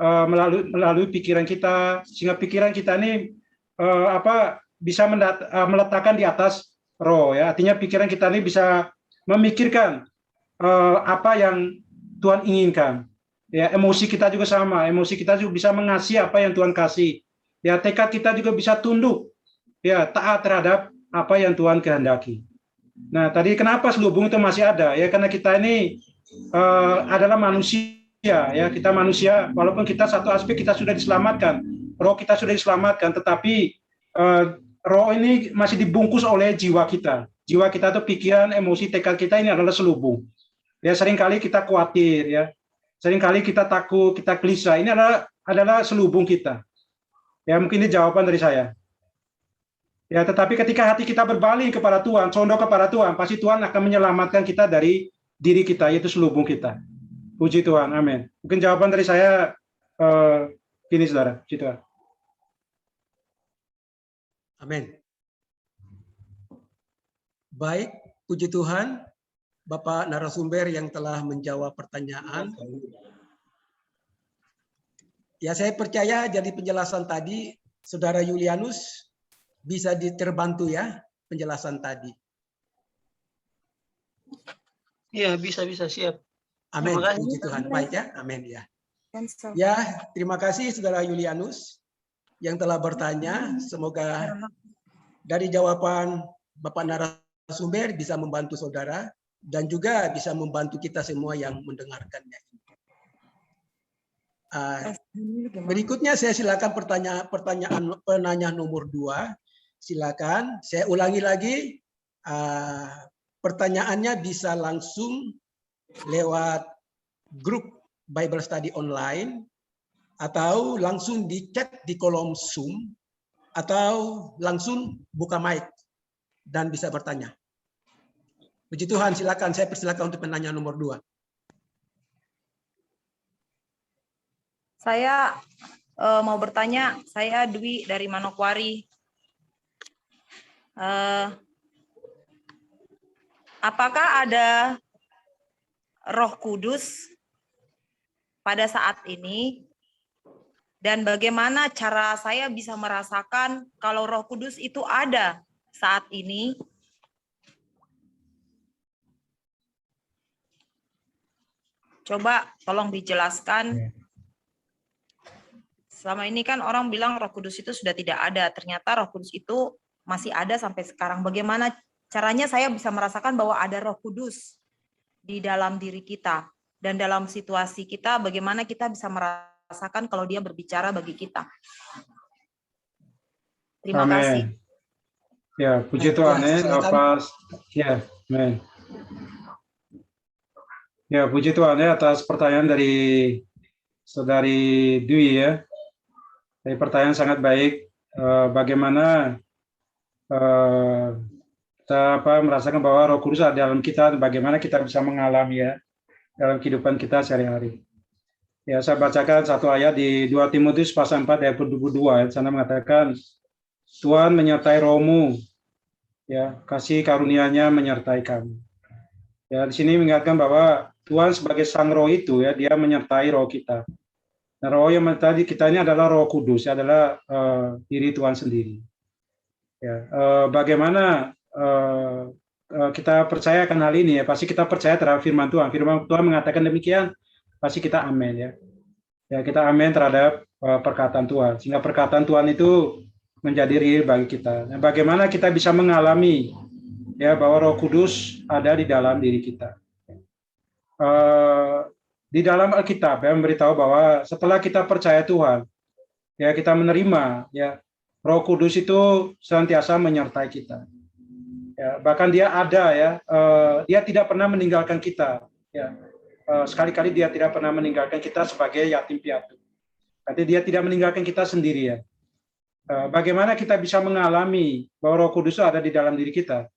Speaker 4: melalui pikiran kita, sehingga pikiran kita ini bisa meletakkan di atas roh. Ya, artinya pikiran kita ini bisa memikirkan apa yang Tuhan inginkan. Ya, emosi kita juga sama. Emosi kita juga bisa mengasihi apa yang Tuhan kasih. Ya, tekad kita juga bisa tunduk, ya, taat terhadap apa yang Tuhan kehendaki. Nah, tadi kenapa selubung itu masih ada? Ya, karena kita ini adalah manusia. Ya, kita manusia. Walaupun kita satu aspek kita sudah diselamatkan, roh kita sudah diselamatkan, tetapi roh ini masih dibungkus oleh jiwa kita. Jiwa kita itu pikiran, emosi, tekad kita ini adalah selubung. Ya, seringkali kita khawatir, ya, seringkali kita takut, kita gelisah. Ini adalah selubung kita. Ya, mungkin ini jawaban dari saya. Ya, tetapi ketika hati kita berpaling kepada Tuhan, condong kepada Tuhan, pasti Tuhan akan menyelamatkan kita dari diri kita, yaitu selubung kita. Puji Tuhan, amin. Mungkin jawaban dari saya gini, saudara. Puji Tuhan.
Speaker 8: Amin. Baik, puji Tuhan. Bapak narasumber yang telah menjawab pertanyaan. Ya, saya percaya jadi penjelasan tadi, Saudara Julianus bisa terbantu ya penjelasan tadi.
Speaker 9: Iya, bisa siap.
Speaker 8: Amin.
Speaker 9: Terima kasih.
Speaker 8: Puji Tuhan. Baik ya. Amin ya. Ya, terima kasih Saudara Julianus yang telah bertanya. Semoga dari jawaban Bapak narasumber bisa membantu saudara dan juga bisa membantu kita semua yang mendengarkannya. Berikutnya saya silakan penanya nomor 2. Silakan, saya ulangi lagi. Pertanyaannya bisa langsung lewat grup Bible Study online atau langsung di chat di kolom Zoom atau langsung buka mic dan bisa bertanya. Puji Tuhan, silakan, saya persilakan untuk penanya nomor 2.
Speaker 5: Saya mau bertanya, saya Dwi dari Manokwari. Apakah ada Roh Kudus pada saat ini? Dan bagaimana cara saya bisa merasakan kalau Roh Kudus itu ada saat ini? Coba tolong dijelaskan. Selama ini kan orang bilang Roh Kudus itu sudah tidak ada. Ternyata Roh Kudus itu masih ada sampai sekarang. Bagaimana caranya saya bisa merasakan bahwa ada Roh Kudus di dalam diri kita? Dan dalam situasi kita, bagaimana kita bisa merasakan kalau dia berbicara bagi kita? Terima kasih.
Speaker 4: Ya, puji Tuhan. Ya, amin. Ya, puji Tuhan ya atas pertanyaan dari Saudari Dwi ya. Dari pertanyaan sangat baik. Bagaimana kita merasakan bahwa Roh Kudus ada dalam kita, bagaimana kita bisa mengalami ya dalam kehidupan kita sehari-hari. Ya, saya bacakan satu ayat di 2 Timotius pasal 4 ayat 22. Di sana mengatakan, Tuhan menyertai rohmu, ya, kasih karunia-Nya menyertai kami. Ya, di sini mengingatkan bahwa Tuhan sebagai Sang Roh itu ya, dia menyertai roh kita. Nah, roh yang menyertai kita ini adalah Roh Kudus, ya, adalah diri Tuhan sendiri. Ya, bagaimana kita percaya akan hal ini ya, pasti kita percaya terhadap firman Tuhan. Firman Tuhan mengatakan demikian, pasti kita amin ya. Ya, kita amin terhadap perkataan Tuhan. Sehingga perkataan Tuhan itu menjadi real bagi kita. Nah, bagaimana kita bisa mengalami ya bahwa Roh Kudus ada di dalam diri kita. di dalam Alkitab ya memberitahu bahwa setelah kita percaya Tuhan, ya kita menerima ya Roh Kudus itu senantiasa menyertai kita. Ya, bahkan dia ada ya, dia tidak pernah meninggalkan kita. Ya, sekali-kali dia tidak pernah meninggalkan kita sebagai yatim piatu. Nanti dia tidak meninggalkan kita sendirian. Bagaimana kita bisa mengalami bahwa Roh Kudus ada di dalam diri kita?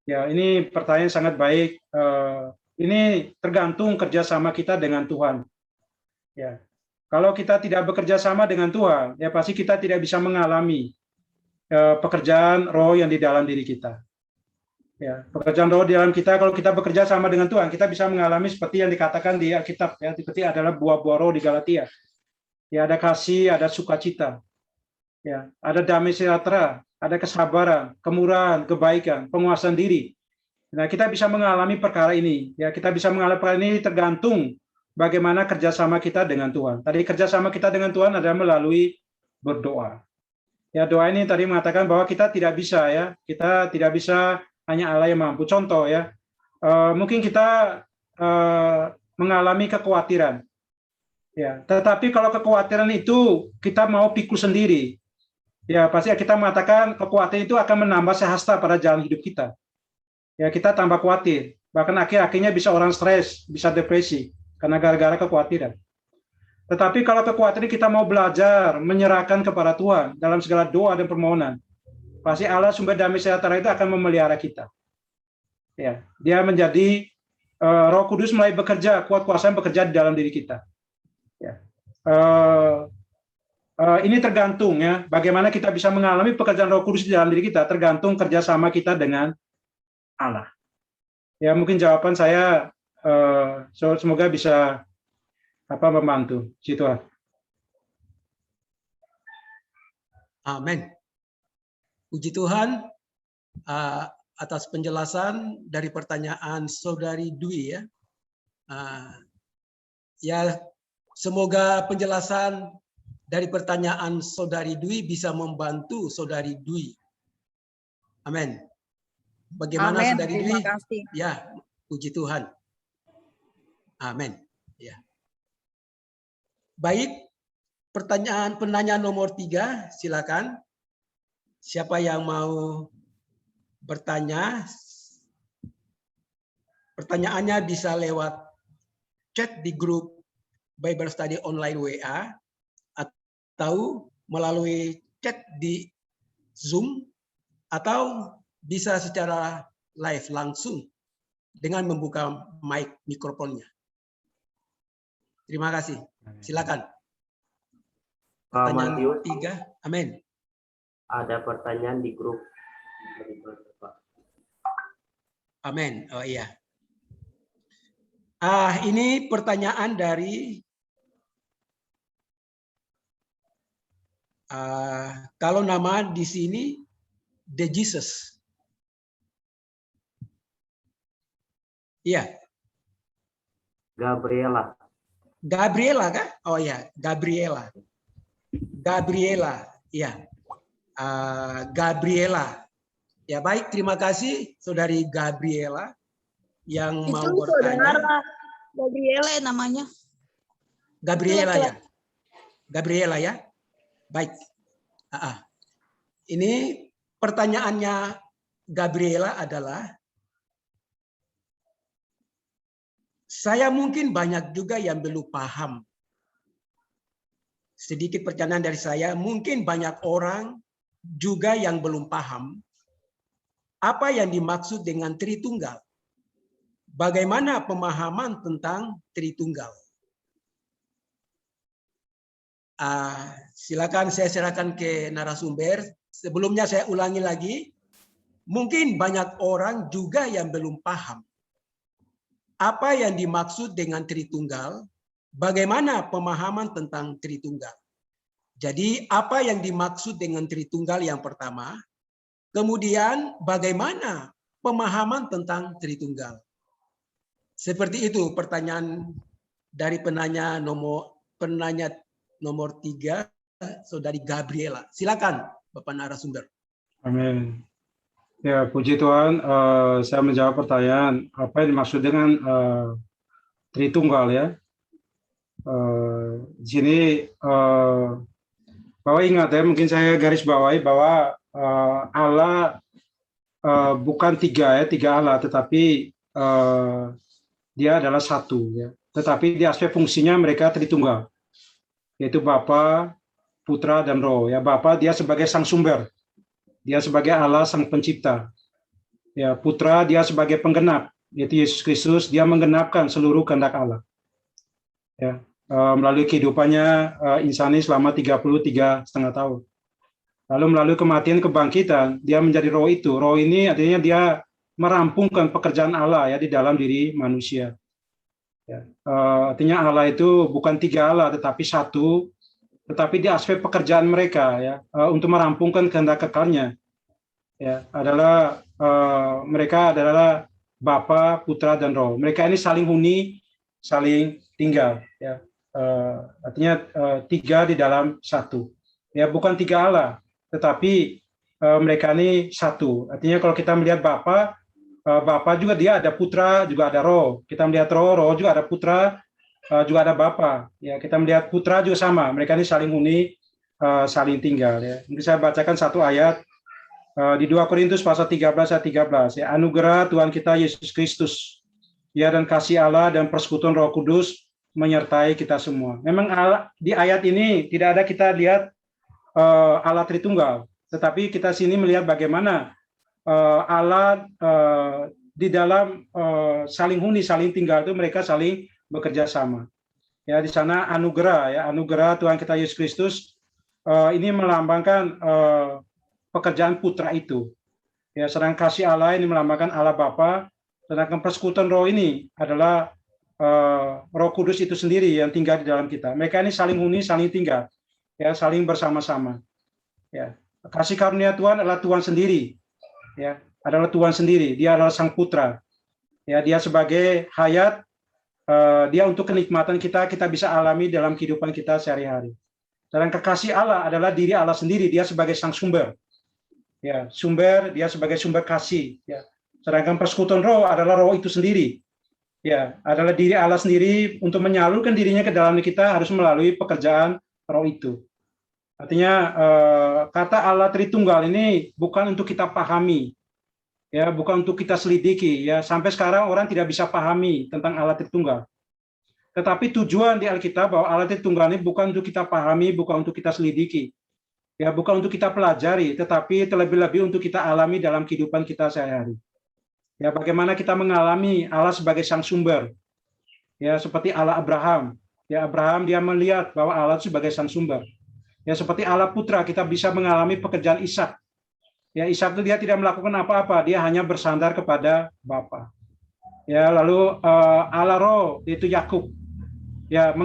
Speaker 4: Ya, ini pertanyaan sangat baik. Ini tergantung kerjasama kita dengan Tuhan. Ya, kalau kita tidak bekerja sama dengan Tuhan, ya pasti kita tidak bisa mengalami pekerjaan Roh yang di dalam diri kita. Ya, pekerjaan Roh di dalam kita, kalau kita bekerja sama dengan Tuhan, kita bisa mengalami seperti yang dikatakan di Alkitab, ya, seperti adalah buah-buah Roh di Galatia. Ya, ada kasih, ada sukacita, ya, ada damai sejahtera, ada kesabaran, kemurahan, kebaikan, penguasaan diri. Nah, kita bisa mengalami perkara ini. Ya, kita bisa mengalami perkara ini tergantung bagaimana kerjasama kita dengan Tuhan. Tadi kerjasama kita dengan Tuhan adalah melalui berdoa. Ya, doa ini tadi mengatakan bahwa kita tidak bisa, ya, kita tidak bisa hanya Allah yang mampu. Contoh ya, mungkin kita mengalami kekhawatiran. Ya, tetapi kalau kekhawatiran itu kita mau pikul sendiri, ya pasti kita mengatakan kekhawatiran itu akan menambah sehasta pada jalan hidup kita. Ya, kita tambah khawatir. Bahkan akhirnya bisa orang stres, bisa depresi karena gara-gara kekhawatiran. Tetapi kalau kekhawatiran kita mau belajar menyerahkan kepada Tuhan dalam segala doa dan permohonan, pasti Allah sumber damai sejahtera itu akan memelihara kita. Ya, dia menjadi Roh Kudus mulai bekerja, kuat kuasa bekerja di dalam diri kita. Ya. Ini tergantung ya, bagaimana kita bisa mengalami pekerjaan Roh Kudus di dalam diri kita, tergantung kerjasama kita dengan Allah. Ya, mungkin jawaban saya semoga bisa membantu. Situ.
Speaker 8: Amin. Puji Tuhan atas penjelasan dari pertanyaan Saudari Dwi ya. Ya, semoga penjelasan dari pertanyaan Saudari Dwi bisa membantu Saudari Dwi. Amin. Bagaimana
Speaker 5: Amin.
Speaker 8: Saudari Dwi?
Speaker 5: Terima kasih.
Speaker 8: Ya, puji Tuhan. Amin. Ya. Baik, pertanyaan penanya nomor 3, silakan. Siapa yang mau bertanya? Pertanyaannya bisa lewat chat di grup Bible Study Online WA atau melalui chat di Zoom atau bisa secara live langsung dengan membuka mic mikrofonnya. Terima kasih. Silakan. Pertanyaan
Speaker 6: Matius,
Speaker 8: 3. Amin.
Speaker 6: ada pertanyaan di grup.
Speaker 8: Amin. Oh iya. Ini pertanyaan dari kalau nama di sini The Jesus. Iya.
Speaker 6: Gabriela.
Speaker 8: Gabriela kah? Oh ya, Gabriela. Gabriela. Iya. Gabriela. Ya baik, terima kasih Saudari Gabriela yang mau bertanya.
Speaker 7: Saudara Gabriela namanya.
Speaker 8: Gabriela ya. Gabriela ya. Baik. Ini pertanyaannya Gabriela adalah, saya mungkin banyak juga yang belum paham. Sedikit pertanyaan dari saya, mungkin banyak orang juga yang belum paham apa yang dimaksud dengan Tritunggal. Bagaimana pemahaman tentang Tritunggal? Silakan saya serahkan ke narasumber. Sebelumnya saya ulangi lagi, mungkin banyak orang juga yang belum paham apa yang dimaksud dengan Tritunggal, bagaimana pemahaman tentang Tritunggal. Jadi apa yang dimaksud dengan Tritunggal yang pertama, kemudian bagaimana pemahaman tentang Tritunggal. Seperti itu pertanyaan dari penanya nomor 3, Saudari Gabriela. Silakan Bapak narasumber.
Speaker 4: Amin. Ya, puji Tuhan. Saya menjawab pertanyaan apa yang dimaksud dengan Tritunggal ya. Di sini bahwa ingat ya, mungkin saya garis bawahi bahwa Allah bukan tiga Allah, tetapi dia adalah satu ya. Tetapi di aspek fungsinya mereka tritunggal, yaitu Bapa, Putra dan Roh ya. Bapa dia sebagai sang sumber, dia sebagai Allah sang pencipta. Ya, Putra dia sebagai penggenap, yaitu Yesus Kristus, dia menggenapkan seluruh kehendak Allah. Ya, melalui kehidupannya insani selama 33,5 tahun. Lalu melalui kematian kebangkitan, dia menjadi roh itu. Roh ini artinya dia merampungkan pekerjaan Allah ya di dalam diri manusia. Ya, artinya Allah itu bukan tiga Allah tetapi satu, tetapi di aspek pekerjaan mereka ya untuk merampungkan kehendak kekalnya ya adalah mereka adalah Bapa, Putra dan Roh. Mereka ini saling huni, saling tinggal ya. Artinya tiga di dalam satu. Ya, bukan tiga Allah, tetapi mereka ini satu. Artinya kalau kita melihat Bapa juga dia ada Putra, juga ada Roh. Kita melihat Roh juga ada Putra, juga ada Bapa. Ya, kita melihat Putra juga sama. Mereka ini saling huni, saling tinggal. Ya. Mungkin saya bacakan satu ayat di 2 Korintus pasal 13 ayat 13. Ya, anugerah Tuhan kita Yesus Kristus, ya dan kasih Allah dan persekutuan Roh Kudus menyertai kita semua. Memang di ayat ini tidak ada kita lihat Allah Tritunggal, tetapi kita sini melihat bagaimana Allah di dalam saling huni, saling tinggal itu mereka saling bekerja sama. Ya, di sana anugerah Tuhan kita Yesus Kristus ini melambangkan pekerjaan Putra itu. Ya, sedangkan kasih Allah ini melambangkan Allah Bapa, sedangkan persekutuan Roh ini adalah Roh Kudus itu sendiri yang tinggal di dalam kita. Mereka ini saling huni, saling tinggal, ya, saling bersama-sama. Ya, kasih karunia Tuhan adalah Tuhan sendiri. Ya, adalah Tuhan sendiri. Dia adalah Sang Putra. Ya, dia sebagai hayat, dia untuk kenikmatan kita bisa alami dalam kehidupan kita sehari-hari. Dan kekasih Allah adalah diri Allah sendiri. Dia sebagai Sang Sumber. Ya, sumber, dia sebagai sumber kasih. Ya. Sedangkan persekutuan Roh adalah Roh itu sendiri. Ya, adalah diri Allah sendiri untuk menyalurkan dirinya ke dalam kita harus melalui pekerjaan Roh itu. Artinya kata Allah Tritunggal ini bukan untuk kita pahami, ya, bukan untuk kita selidiki, ya. Sampai sekarang orang tidak bisa pahami tentang Allah Tritunggal. Tetapi tujuan di Alkitab bahwa Allah Tritunggal ini bukan untuk kita pahami, bukan untuk kita selidiki, ya, bukan untuk kita pelajari, tetapi terlebih-lebih untuk kita alami dalam kehidupan kita sehari-hari. Ya, bagaimana kita mengalami Allah sebagai Sang Sumber, ya, seperti Allah Abraham. Ya, Abraham dia melihat bahwa Allah sebagai Sang Sumber. Ya, seperti Allah Putra, kita bisa mengalami pekerjaan Ishak. Ya, Ishak itu dia tidak melakukan apa-apa, dia hanya bersandar kepada Bapa. Ya, lalu Allah Roh yaitu Yakub. Ya,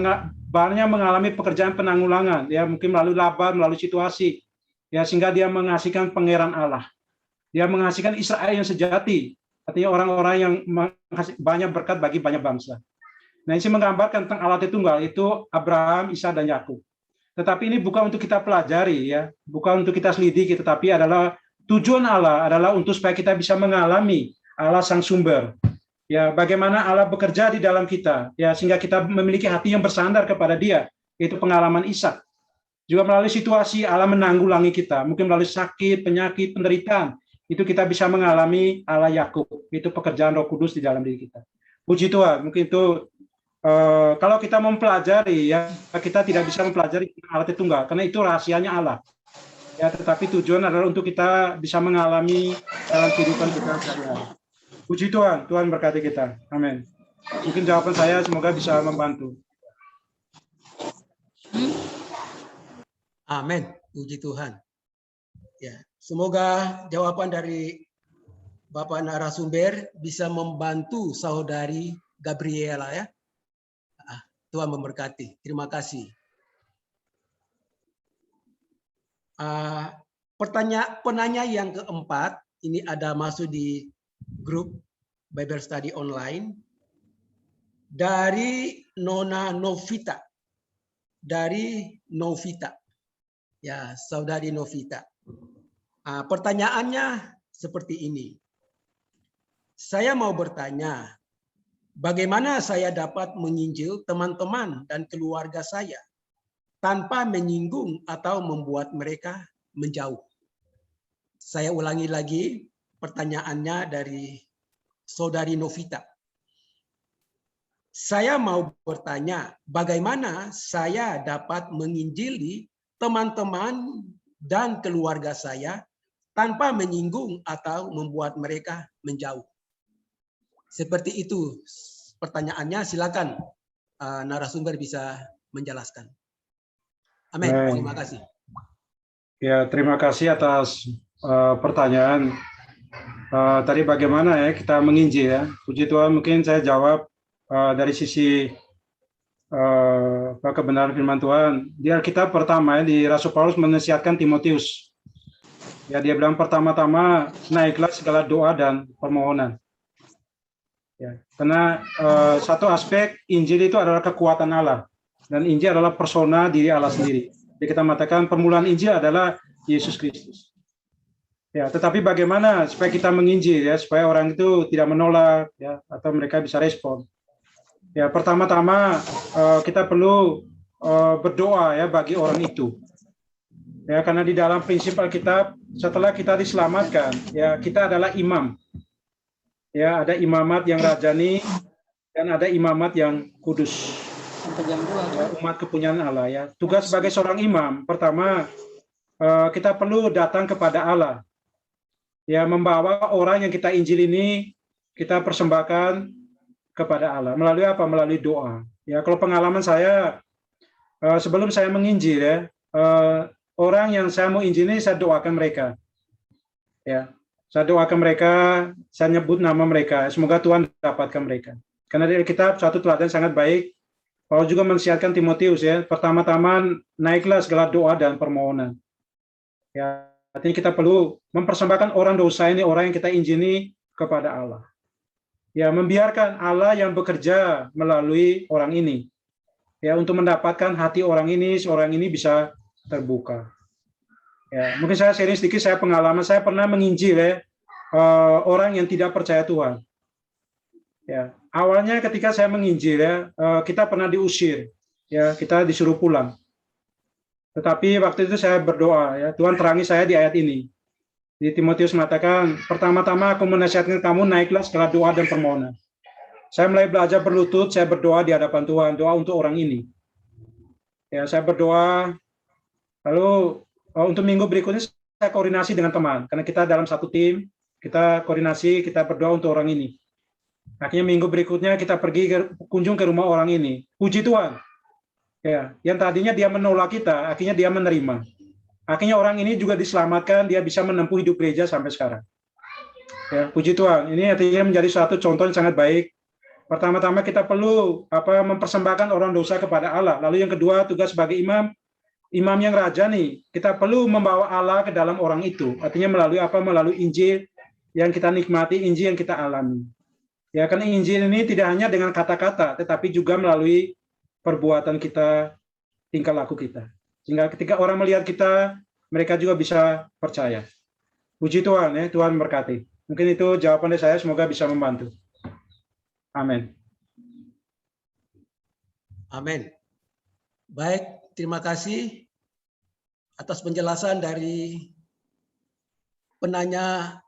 Speaker 4: banyak mengalami pekerjaan penanggulangan, ya, mungkin melalui Laban, melalui situasi. Ya, sehingga dia menghasilkan pangeran Allah. Dia menghasilkan Israel yang sejati. Artinya orang-orang yang banyak berkat bagi banyak bangsa. Nah, ini menggambarkan tentang Allah Tritunggal itu Abraham, Ishak dan Yakub. Tetapi ini bukan untuk kita pelajari, ya, bukan untuk kita selidiki, tetapi adalah tujuan Allah adalah untuk supaya kita bisa mengalami Allah Sang Sumber. Ya, bagaimana Allah bekerja di dalam kita, ya, sehingga kita memiliki hati yang bersandar kepada Dia, yaitu pengalaman Ishak. Juga melalui situasi Allah menanggulangi kita, mungkin melalui sakit, penyakit, penderitaan, itu kita bisa mengalami Allah Yakub, itu pekerjaan Roh Kudus di dalam diri kita. Puji Tuhan, mungkin itu kalau kita mempelajari, ya, kita tidak bisa mempelajari Allah Tritunggal karena itu rahasianya Allah. Ya, tetapi tujuan adalah untuk kita bisa mengalami dalam kehidupan kita sehari-hari. Puji Tuhan, Tuhan berkati kita. Amin. Mungkin jawaban saya semoga bisa membantu.
Speaker 8: Amin. Puji Tuhan. Ya, semoga jawaban dari Bapak narasumber bisa membantu saudari Gabriela, ya. Tuhan memberkati. Terima kasih. Penanya yang keempat, ini ada masuk di grup Bible Study online dari Nona Novita, ya, saudari Novita. Pertanyaannya seperti ini. Saya mau bertanya, bagaimana saya dapat menginjil teman-teman dan keluarga saya tanpa menyinggung atau membuat mereka menjauh? Saya ulangi lagi pertanyaannya dari Saudari Novita. Saya mau bertanya, bagaimana saya dapat menginjili teman-teman dan keluarga saya tanpa menyinggung atau membuat mereka menjauh? Seperti itu pertanyaannya. Silakan narasumber bisa menjelaskan. Amin.
Speaker 4: Baik.
Speaker 8: Terima kasih.
Speaker 4: Ya, terima kasih atas pertanyaan. Tadi bagaimana ya kita menginjil ya? Puji Tuhan, mungkin saya jawab dari sisi kebenaran firman Tuhan. Di Alkitab pertama ya, di Rasul Paulus menasihatkan Timotius. Ya, dia bilang pertama-tama naiklah segala doa dan permohonan. Ya, karena satu aspek Injil itu adalah kekuatan Allah, dan Injil adalah persona diri Allah sendiri. Jadi kita mengatakan permulaan Injil adalah Yesus Kristus. Ya, tetapi bagaimana supaya kita menginjil ya, supaya orang itu tidak menolak ya, atau mereka bisa respon. Ya, pertama-tama kita perlu berdoa ya bagi orang itu. Ya, karena di dalam prinsip Alkitab, setelah kita diselamatkan, ya kita adalah imam. Ya, ada imamat yang rajani dan ada imamat yang kudus. Ya, umat kepunyaan Allah ya. Tugas sebagai seorang imam, pertama kita perlu datang kepada Allah. Ya, membawa orang yang kita injil ini kita persembahkan kepada Allah. Melalui apa? Melalui doa. Ya, kalau pengalaman saya sebelum saya menginjil ya, orang yang saya mau injil ini saya doakan mereka. Ya. Saya doakan mereka, saya nyebut nama mereka. Semoga Tuhan dapatkan mereka. Karena dari Alkitab suatu teladan sangat baik. Paulus juga mensihatkan Timotius ya, pertama-tama naiklah segala doa dan permohonan. Ya, artinya kita perlu mempersembahkan orang dosa ini, orang yang kita injini kepada Allah. Ya, membiarkan Allah yang bekerja melalui orang ini. Ya, untuk mendapatkan hati orang ini, seorang ini bisa terbuka. Ya, mungkin saya sharing sedikit, saya pengalaman, saya pernah menginjil ya, orang yang tidak percaya Tuhan. Ya, awalnya ketika saya menginjil ya, kita pernah diusir, ya kita disuruh pulang. Tetapi waktu itu saya berdoa, ya Tuhan terangi saya di ayat ini. Di Timotius mengatakan, pertama-tama aku menasihatkan kamu naiklah segala doa dan permohonan. Saya mulai belajar berlutut, saya berdoa di hadapan Tuhan, doa untuk orang ini. Ya, saya berdoa, lalu untuk minggu berikutnya saya koordinasi dengan teman, karena kita dalam satu tim, kita koordinasi, kita berdoa untuk orang ini. Akhirnya minggu berikutnya kita pergi kunjung ke rumah orang ini. Puji Tuhan. Ya, yang tadinya dia menolak kita, akhirnya dia menerima. Akhirnya orang ini juga diselamatkan, dia bisa menempuh hidup gereja sampai sekarang. Ya, puji Tuhan. Ini artinya menjadi suatu contoh yang sangat baik. Pertama-tama kita perlu mempersembahkan orang dosa kepada Allah. Lalu yang kedua, tugas sebagai imam yang rajani, kita perlu membawa Allah ke dalam orang itu. Artinya melalui apa? Melalui Injil yang kita nikmati, Injil yang kita alami. Ya, karena Injil ini tidak hanya dengan kata-kata, tetapi juga melalui perbuatan kita, tingkah laku kita. Sehingga ketika orang melihat kita, mereka juga bisa percaya. Puji Tuhan ya, Tuhan memberkati. Mungkin itu jawaban dari saya, semoga bisa membantu. Amin.
Speaker 8: Amin. Baik, terima kasih atas penjelasan dari penanya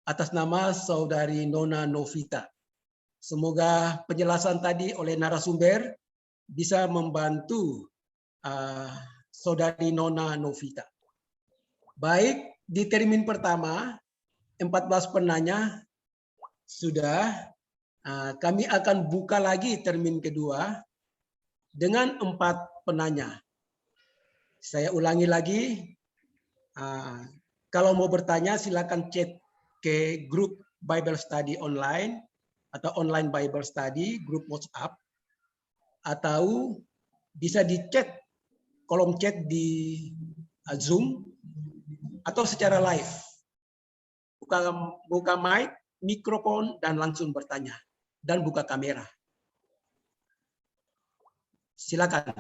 Speaker 8: atas nama Saudari Nona Novita. Semoga penjelasan tadi oleh narasumber bisa membantu Saudari Nona Novita. Baik, di termin pertama, 14 penanya sudah. Kami akan buka lagi termin kedua dengan 4 penanya. Saya ulangi lagi, kalau mau bertanya silakan chat ke grup Bible Study online atau online Bible Study, grup WhatsApp, atau bisa di chat kolom chat di Zoom atau secara live. Buka mic, mikrofon, dan langsung bertanya. Dan buka kamera. Silakan.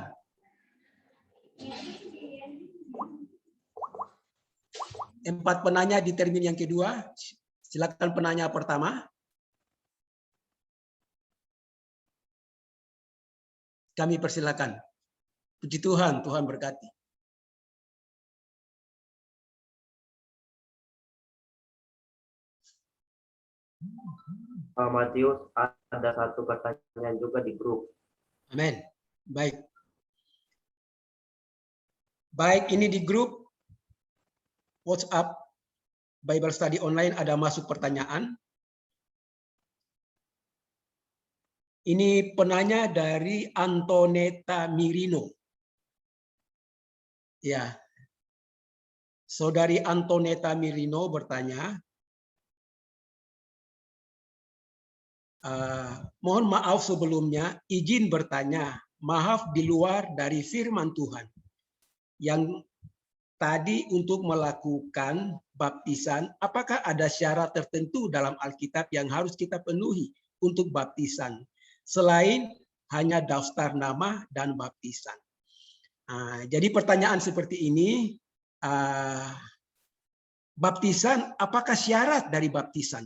Speaker 8: Empat penanya di termin yang kedua. Silakan penanya pertama. Kami persilakan. Puji Tuhan, Tuhan berkati.
Speaker 6: Pak Matius, ada satu pertanyaan juga di grup.
Speaker 8: Amin. Baik. Baik, ini di grup WhatsApp Bible Study Online ada masuk pertanyaan. Ini penanya dari Antoneta Mirino. Ya. Saudari Antoneta Mirino bertanya, mohon maaf sebelumnya, izin bertanya, maaf di luar dari firman Tuhan. Yang tadi untuk melakukan baptisan, apakah ada syarat tertentu dalam Alkitab yang harus kita penuhi untuk baptisan? Selain hanya daftar nama dan baptisan. Jadi pertanyaan seperti ini, baptisan, apakah syarat dari baptisan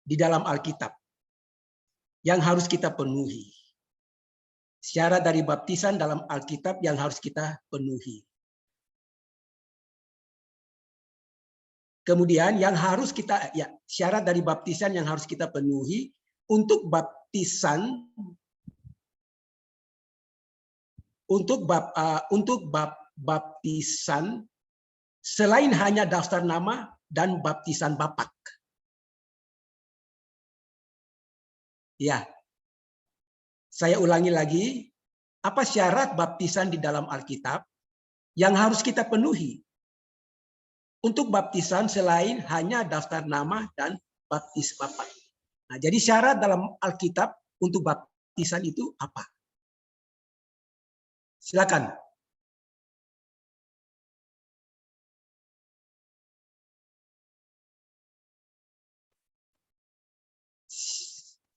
Speaker 8: di dalam Alkitab yang harus kita penuhi? Syarat dari baptisan dalam Alkitab yang harus kita penuhi. Kemudian yang harus kita, ya, syarat dari baptisan yang harus kita penuhi untuk baptisan, baptisan selain hanya daftar nama dan baptisan Bapak. Ya, saya ulangi lagi, apa syarat baptisan di dalam Alkitab yang harus kita penuhi untuk baptisan selain hanya daftar nama dan baptis Bapak. Nah, jadi syarat dalam Alkitab untuk baptisan itu apa? Silakan.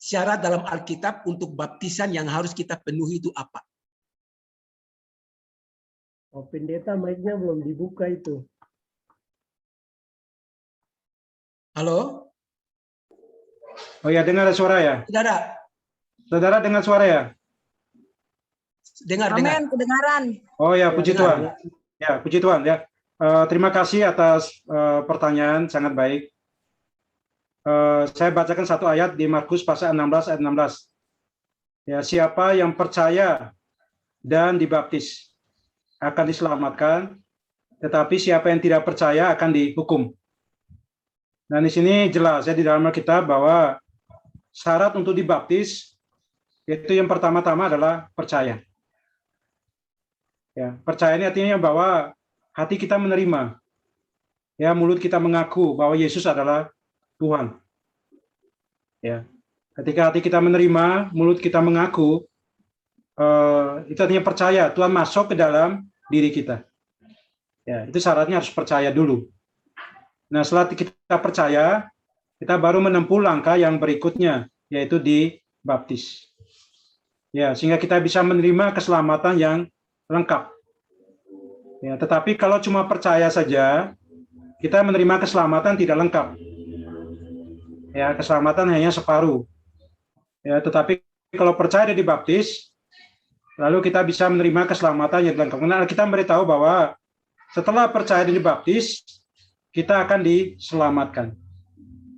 Speaker 8: Syarat dalam Alkitab untuk baptisan yang harus kita penuhi itu apa?
Speaker 10: Oh, pendeta mic-nya belum dibuka itu.
Speaker 8: Halo?
Speaker 4: Oh ya, dengar suara ya?
Speaker 8: Saudara?
Speaker 4: Saudara dengar suara ya?
Speaker 8: Dengar.
Speaker 5: Kedengaran.
Speaker 4: Oh ya, puji Tuhan. Ya, puji Tuhan ya. Terima kasih atas pertanyaan, sangat baik. Saya bacakan satu ayat di Markus pasal 16 ayat 16. Ya, siapa yang percaya dan dibaptis akan diselamatkan, tetapi siapa yang tidak percaya akan dihukum. Dan di sini jelas ya di dalam Alkitab bahwa syarat untuk dibaptis itu yang pertama-tama adalah percaya. Ya, percaya ini artinya bahwa hati kita menerima. Ya, mulut kita mengaku bahwa Yesus adalah Tuhan. Ya. Ketika hati kita menerima, mulut kita mengaku, itu artinya percaya Tuhan masuk ke dalam diri kita. Ya, itu syaratnya harus percaya dulu. Nah, setelah kita percaya, kita baru menempuh langkah yang berikutnya, yaitu dibaptis. Ya, sehingga kita bisa menerima keselamatan yang lengkap. Ya, tetapi kalau cuma percaya saja, kita menerima keselamatan tidak lengkap. Ya, keselamatan hanya separuh. Ya, tetapi kalau percaya dan dibaptis, lalu kita bisa menerima keselamatan yang lengkap. Karena kita memberitahu bahwa setelah percaya dan dibaptis, kita akan diselamatkan.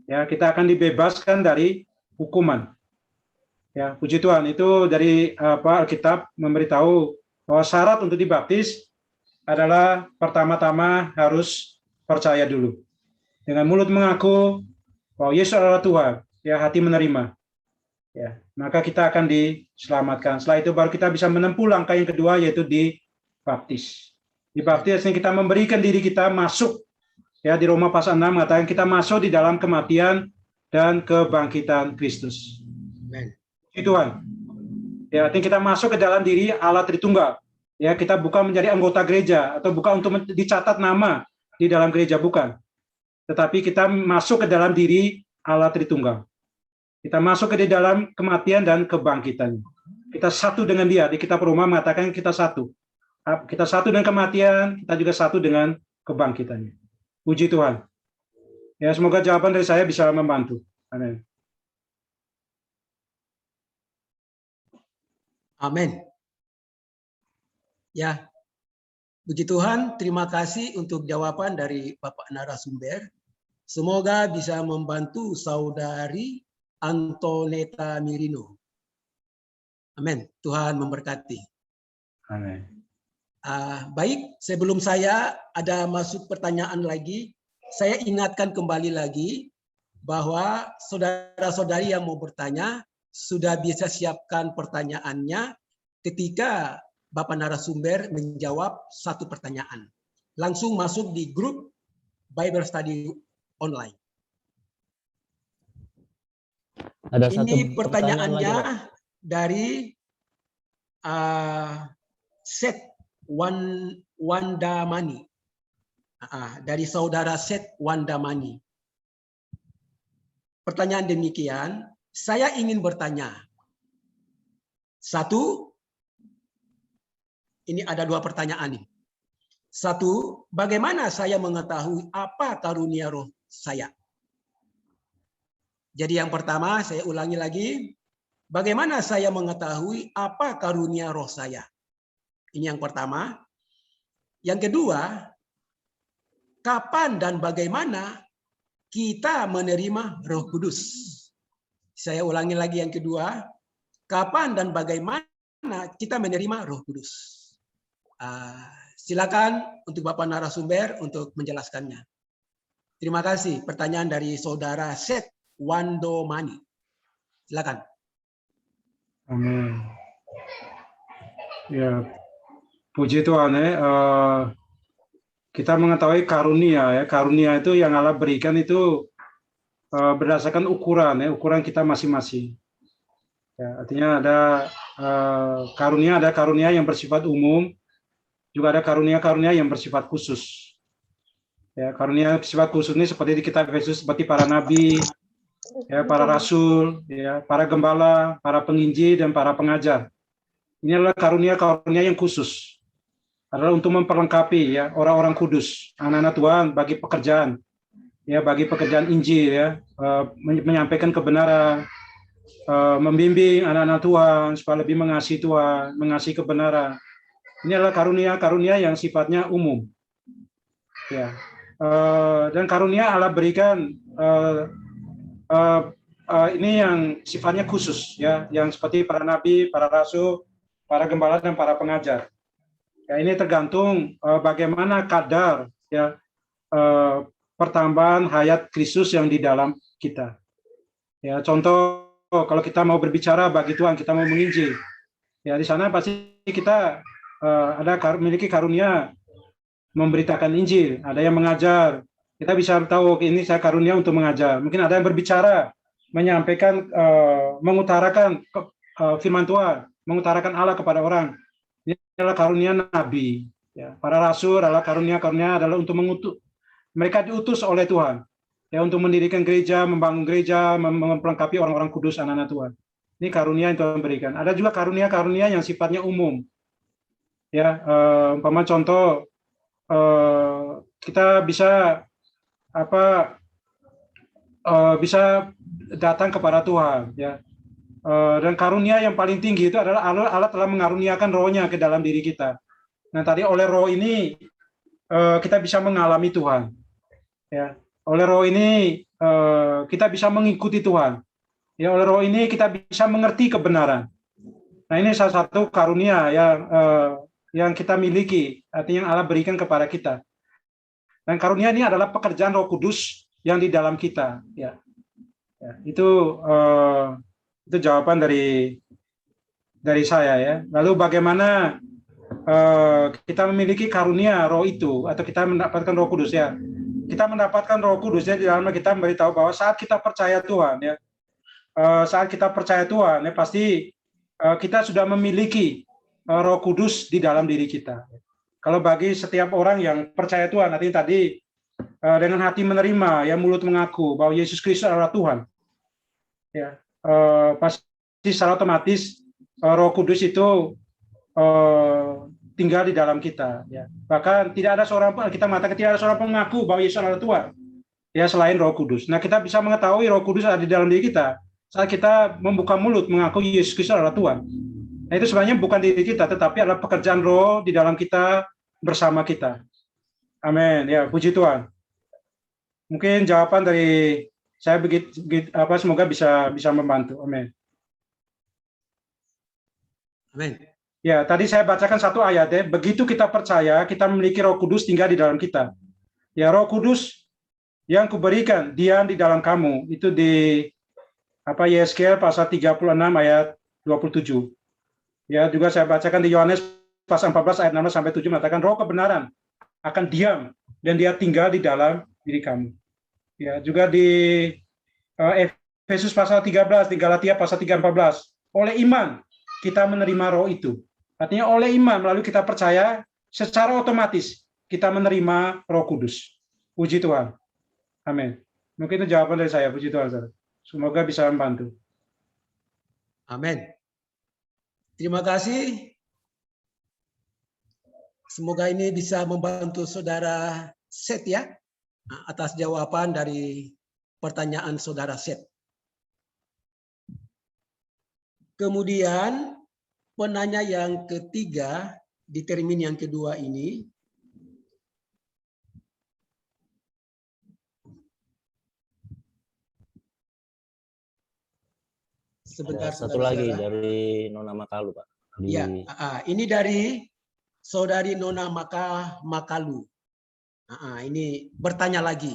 Speaker 4: Ya, kita akan dibebaskan dari hukuman. Ya, puji Tuhan, itu dari Alkitab memberitahu bahwa syarat untuk dibaptis adalah pertama-tama harus percaya dulu. Dengan mulut mengaku bahwa Yesus adalah Tuhan, ya, hati menerima. Ya, maka kita akan diselamatkan. Setelah itu baru kita bisa menempuh langkah yang kedua, yaitu dibaptis. Dibaptis artinya kita memberikan diri kita masuk. Ya, di Roma pasal 6 mengatakan kita masuk di dalam kematian dan kebangkitan Kristus.
Speaker 8: Amen.
Speaker 4: Itu Tuhan. Ya, artinya kita masuk ke dalam diri Allah Tritunggal. Ya, kita bukan menjadi anggota gereja atau bukan untuk dicatat nama di dalam gereja, bukan. Tetapi kita masuk ke dalam diri Allah Tritunggal. Kita masuk ke dalam kematian dan kebangkitan. Kita satu dengan Dia. Di kitab Roma mengatakan kita satu. Kita satu dengan kematian, kita juga satu dengan kebangkitannya. Puji Tuhan. Ya, semoga jawaban dari saya bisa membantu. Amin.
Speaker 8: Amin. Ya, puji Tuhan, terima kasih untuk jawaban dari Bapak narasumber. Semoga bisa membantu saudari Antoneta Mirino. Amin. Tuhan memberkati.
Speaker 4: Amin.
Speaker 8: Baik, sebelum saya ada masuk pertanyaan lagi, saya ingatkan kembali lagi bahwa saudara-saudari yang mau bertanya sudah bisa siapkan pertanyaannya ketika Bapak narasumber menjawab satu pertanyaan. Langsung masuk di grup Bible Study online.
Speaker 1: Ada satu
Speaker 8: Ini pertanyaannya
Speaker 1: pertanyaan lagi, Pak.
Speaker 8: dari Seth Wandamani. Dari saudara Seth Wandamani. Pertanyaan demikian, saya ingin bertanya. Satu, ini ada dua pertanyaan ini. Satu, bagaimana saya mengetahui apa karunia roh saya? Jadi yang pertama, saya ulangi lagi. Bagaimana saya mengetahui apa karunia roh saya? Ini yang pertama. Yang kedua, kapan dan bagaimana kita menerima Roh Kudus? Saya ulangi lagi yang kedua. Kapan dan bagaimana kita menerima Roh Kudus? Silakan untuk Bapak narasumber untuk menjelaskannya. Terima kasih. Pertanyaan dari saudara Seth Wandomani. Silakan.
Speaker 4: Amin. Ya, puji Tuhan ya. Kita mengetahui karunia ya. Karunia itu yang Allah berikan itu berdasarkan ukuran ya, ukuran kita masing-masing. Ya, artinya ada karunia yang bersifat umum, juga ada karunia-karunia yang bersifat khusus. Ya, karunia bersifat khusus ini seperti di kitab Efesus seperti para nabi, ya, para rasul, ya, para gembala, para penginjil dan para pengajar. Ini adalah karunia-karunia yang khusus. Adalah untuk memperlengkapi ya orang-orang kudus, anak-anak Tuhan bagi pekerjaan. Ya, bagi pekerjaan Injil ya, menyampaikan kebenaran, membimbing anak-anak Tuhan supaya lebih mengasihi Tuhan, mengasihi kebenaran. Ini adalah karunia-karunia yang sifatnya umum. Ya. Dan karunia Allah berikan ini yang sifatnya khusus ya, yang seperti para nabi, para rasul, para gembala dan para pengajar. Ya, ini tergantung bagaimana kadar ya pertambahan hayat Kristus yang di dalam kita. Ya, contoh kalau kita mau berbicara bagi Tuhan, kita mau menginjil. Ya, di sana pasti kita memiliki karunia memberitakan Injil, ada yang mengajar. Kita bisa tahu ini saya karunia untuk mengajar. Mungkin ada yang berbicara, menyampaikan, mengutarakan firman Tuhan, mengutarakan Allah kepada orang. Ini adalah karunia nabi. Ya, para rasul adalah karunia-karunia adalah untuk mengutus. Mereka diutus oleh Tuhan ya untuk mendirikan gereja, membangun gereja, memperlengkapi orang-orang kudus, anak-anak Tuhan. Ini karunia yang Tuhan berikan. Ada juga karunia-karunia yang sifatnya umum. Ya, umpama contoh kita bisa bisa datang kepada Tuhan ya. Dan karunia yang paling tinggi itu adalah Allah telah mengaruniakan rohnya ke dalam diri kita. Nah, tadi oleh roh ini kita bisa mengalami Tuhan. Ya, oleh roh ini kita bisa mengikuti Tuhan. Ya, oleh roh ini kita bisa mengerti kebenaran. Nah, ini salah satu karunia yang kita miliki, artinya yang Allah berikan kepada kita. Dan karunia ini adalah pekerjaan Roh Kudus yang di dalam kita. Ya, itu jawaban dari saya ya. Lalu bagaimana kita memiliki karunia roh itu atau kita mendapatkan Roh Kudus ya? Kita mendapatkan Roh Kudus ya di dalam kita memberitahu bahwa saat kita percaya Tuhan ya, saat kita percaya Tuhan ya pasti kita sudah memiliki Roh Kudus di dalam diri kita. Kalau bagi setiap orang yang percaya Tuhan, artinya tadi dengan hati menerima, ya mulut mengaku bahwa Yesus Kristus adalah Tuhan, ya pasti secara otomatis Roh Kudus itu tinggal di dalam kita. Ya. Bahkan tidak ada seorang pun, kita mengatakan tidak ada seorang pun mengaku bahwa Yesus adalah Tuhan, ya selain Roh Kudus. Nah, kita bisa mengetahui Roh Kudus ada di dalam diri kita saat kita membuka mulut mengaku Yesus Kristus adalah Tuhan. Nah, itu sebenarnya bukan diri kita, tetapi adalah pekerjaan Roh di dalam kita, bersama kita. Amin. Ya, puji Tuhan. Mungkin jawaban dari saya semoga bisa membantu. Amin.
Speaker 8: Amin.
Speaker 4: Ya, tadi saya bacakan satu ayat ya. Begitu kita percaya, kita memiliki Roh Kudus tinggal di dalam kita. Ya, Roh Kudus yang kuberikan diam di dalam kamu. Itu di Yesaya pasal 36 ayat 27. Ya, juga saya bacakan di Yohanes pasal 14 ayat 16 sampai 7 mengatakan Roh kebenaran akan diam dan dia tinggal di dalam diri kamu. Ya, juga di Efesus pasal 13, di Galatia pasal 3:14. Oleh iman kita menerima Roh itu. Artinya oleh iman melalui kita percaya secara otomatis kita menerima Roh Kudus. Puji Tuhan. Amin. Mungkin itu jawaban dari saya. Puji Tuhan. Semoga bisa membantu.
Speaker 8: Amin. Terima kasih. Semoga ini bisa membantu saudara Seth ya, atas jawaban dari pertanyaan saudara Seth. Kemudian penanya yang ketiga di termin yang kedua ini. Sebentar,
Speaker 1: ada satu lagi dari Nona Makalu, Pak.
Speaker 8: Ya, ini dari saudari Nona Makalu. Ini bertanya lagi.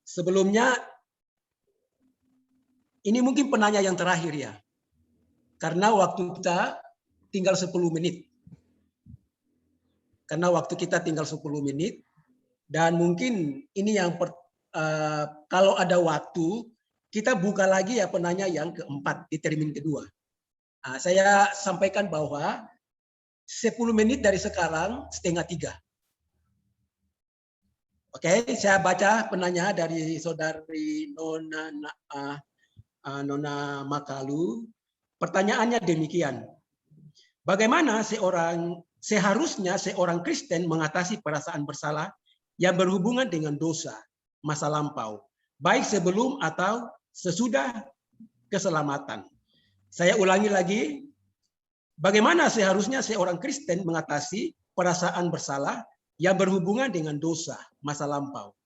Speaker 8: Sebelumnya, ini mungkin penanya yang terakhir ya. Karena waktu kita tinggal 10 menit. Dan mungkin ini yang kalau ada waktu kita buka lagi ya penanya yang keempat di termin kedua. Saya sampaikan bahwa 10 menit dari sekarang 2:30. Oke, saya baca penanya dari saudari Nona Makalu. Pertanyaannya demikian. Bagaimana seharusnya seorang Kristen mengatasi perasaan bersalah yang berhubungan dengan dosa masa lampau, baik sebelum atau sesudah keselamatan. Saya ulangi lagi, bagaimana seharusnya seorang Kristen mengatasi perasaan bersalah yang berhubungan dengan dosa masa lampau,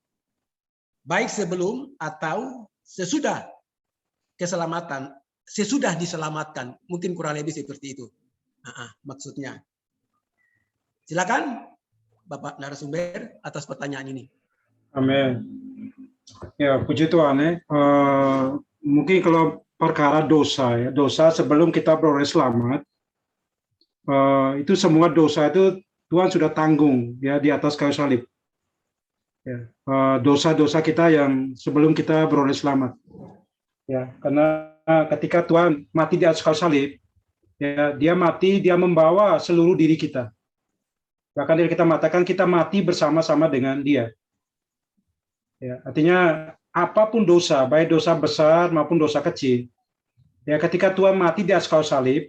Speaker 8: baik sebelum atau sesudah keselamatan, sesudah diselamatkan, mungkin kurang lebih seperti itu. Maksudnya. Silakan Bapak narasumber atas pertanyaan ini.
Speaker 4: Amin. Ya, puji Tuhan ya. Mungkin kalau perkara dosa ya, dosa sebelum kita beroleh selamat, itu semua dosa itu Tuhan sudah tanggung ya di atas kayu salib. Ya, dosa-dosa kita yang sebelum kita beroleh selamat. Ya, karena ketika Tuhan mati di atas kayu salib, ya, dia mati, dia membawa seluruh diri kita. Bahkan kita mengatakan kita mati bersama-sama dengan dia. Ya, artinya apapun dosa, baik dosa besar maupun dosa kecil, ya ketika Tuhan mati di atas kayu salib,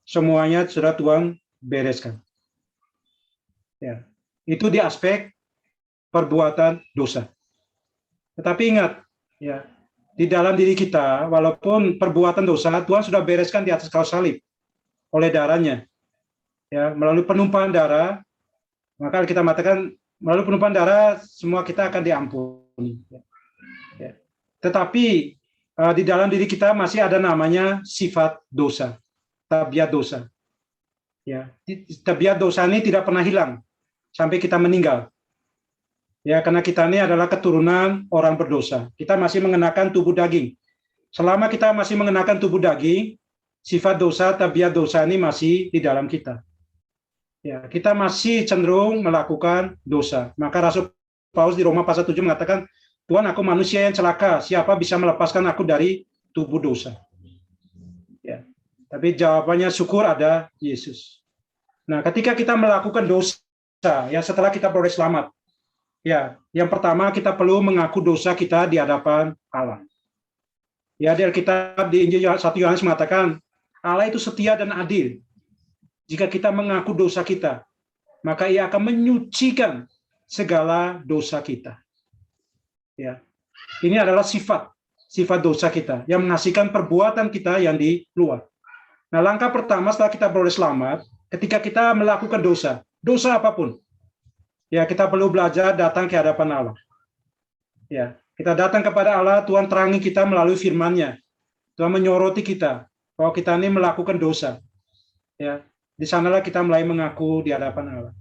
Speaker 4: semuanya sudah Tuhan bereskan. Ya, itu di aspek perbuatan dosa. Tetapi ingat, ya di dalam diri kita, walaupun perbuatan dosa, Tuhan sudah bereskan di atas kayu salib oleh darahnya, ya melalui penumpahan darah. Maka kita mengatakan melalui penumpahan darah semua kita akan diampuni. Ya. Tetapi di dalam diri kita masih ada namanya sifat dosa, tabiat dosa. Ya, tabiat dosa ini tidak pernah hilang sampai kita meninggal. Ya, karena kita ini adalah keturunan orang berdosa. Kita masih mengenakan tubuh daging. Selama kita masih mengenakan tubuh daging, sifat dosa, tabiat dosa ini masih di dalam kita. Ya, kita masih cenderung melakukan dosa. Maka Rasul Paulus di Roma pasal 7 mengatakan, Tuhan, aku manusia yang celaka, siapa bisa melepaskan aku dari tubuh dosa? Ya. Tapi jawabannya syukur ada Yesus. Nah, ketika kita melakukan dosa, ya setelah kita beroleh selamat, ya, yang pertama kita perlu mengaku dosa kita di hadapan Allah. Ya, di Alkitab di Injil 1 Yohanes mengatakan, Allah itu setia dan adil. Jika kita mengaku dosa kita, maka Ia akan menyucikan segala dosa kita. Ya, ini adalah sifat sifat dosa kita, yang menghasilkan perbuatan kita yang di luar. Nah, langkah pertama setelah kita beroleh selamat, ketika kita melakukan dosa, dosa apapun, ya kita perlu belajar datang ke hadapan Allah. Ya, kita datang kepada Allah, Tuhan terangi kita melalui firman-Nya. Tuhan menyoroti kita bahwa kita ini melakukan dosa. Ya, di sanalah kita mulai mengaku di hadapan Allah.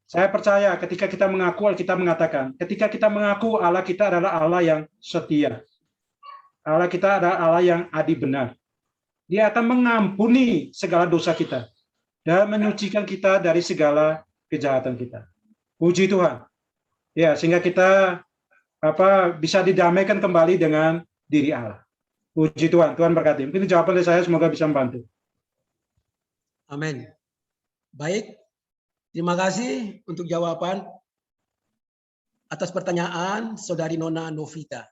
Speaker 4: Saya percaya ketika kita mengaku, Alkitab mengatakan, ketika kita mengaku Allah kita adalah Allah yang setia. Allah kita adalah Allah yang adil benar. Dia akan mengampuni segala dosa kita dan menyucikan kita dari segala kejahatan kita. Puji Tuhan. Ya, sehingga kita bisa didamaikan kembali dengan diri Allah. Puji Tuhan. Tuhan berkati. Mungkin jawaban dari saya semoga bisa membantu.
Speaker 8: Amin. Baik. Terima kasih untuk jawaban atas pertanyaan Saudari Nona Novita.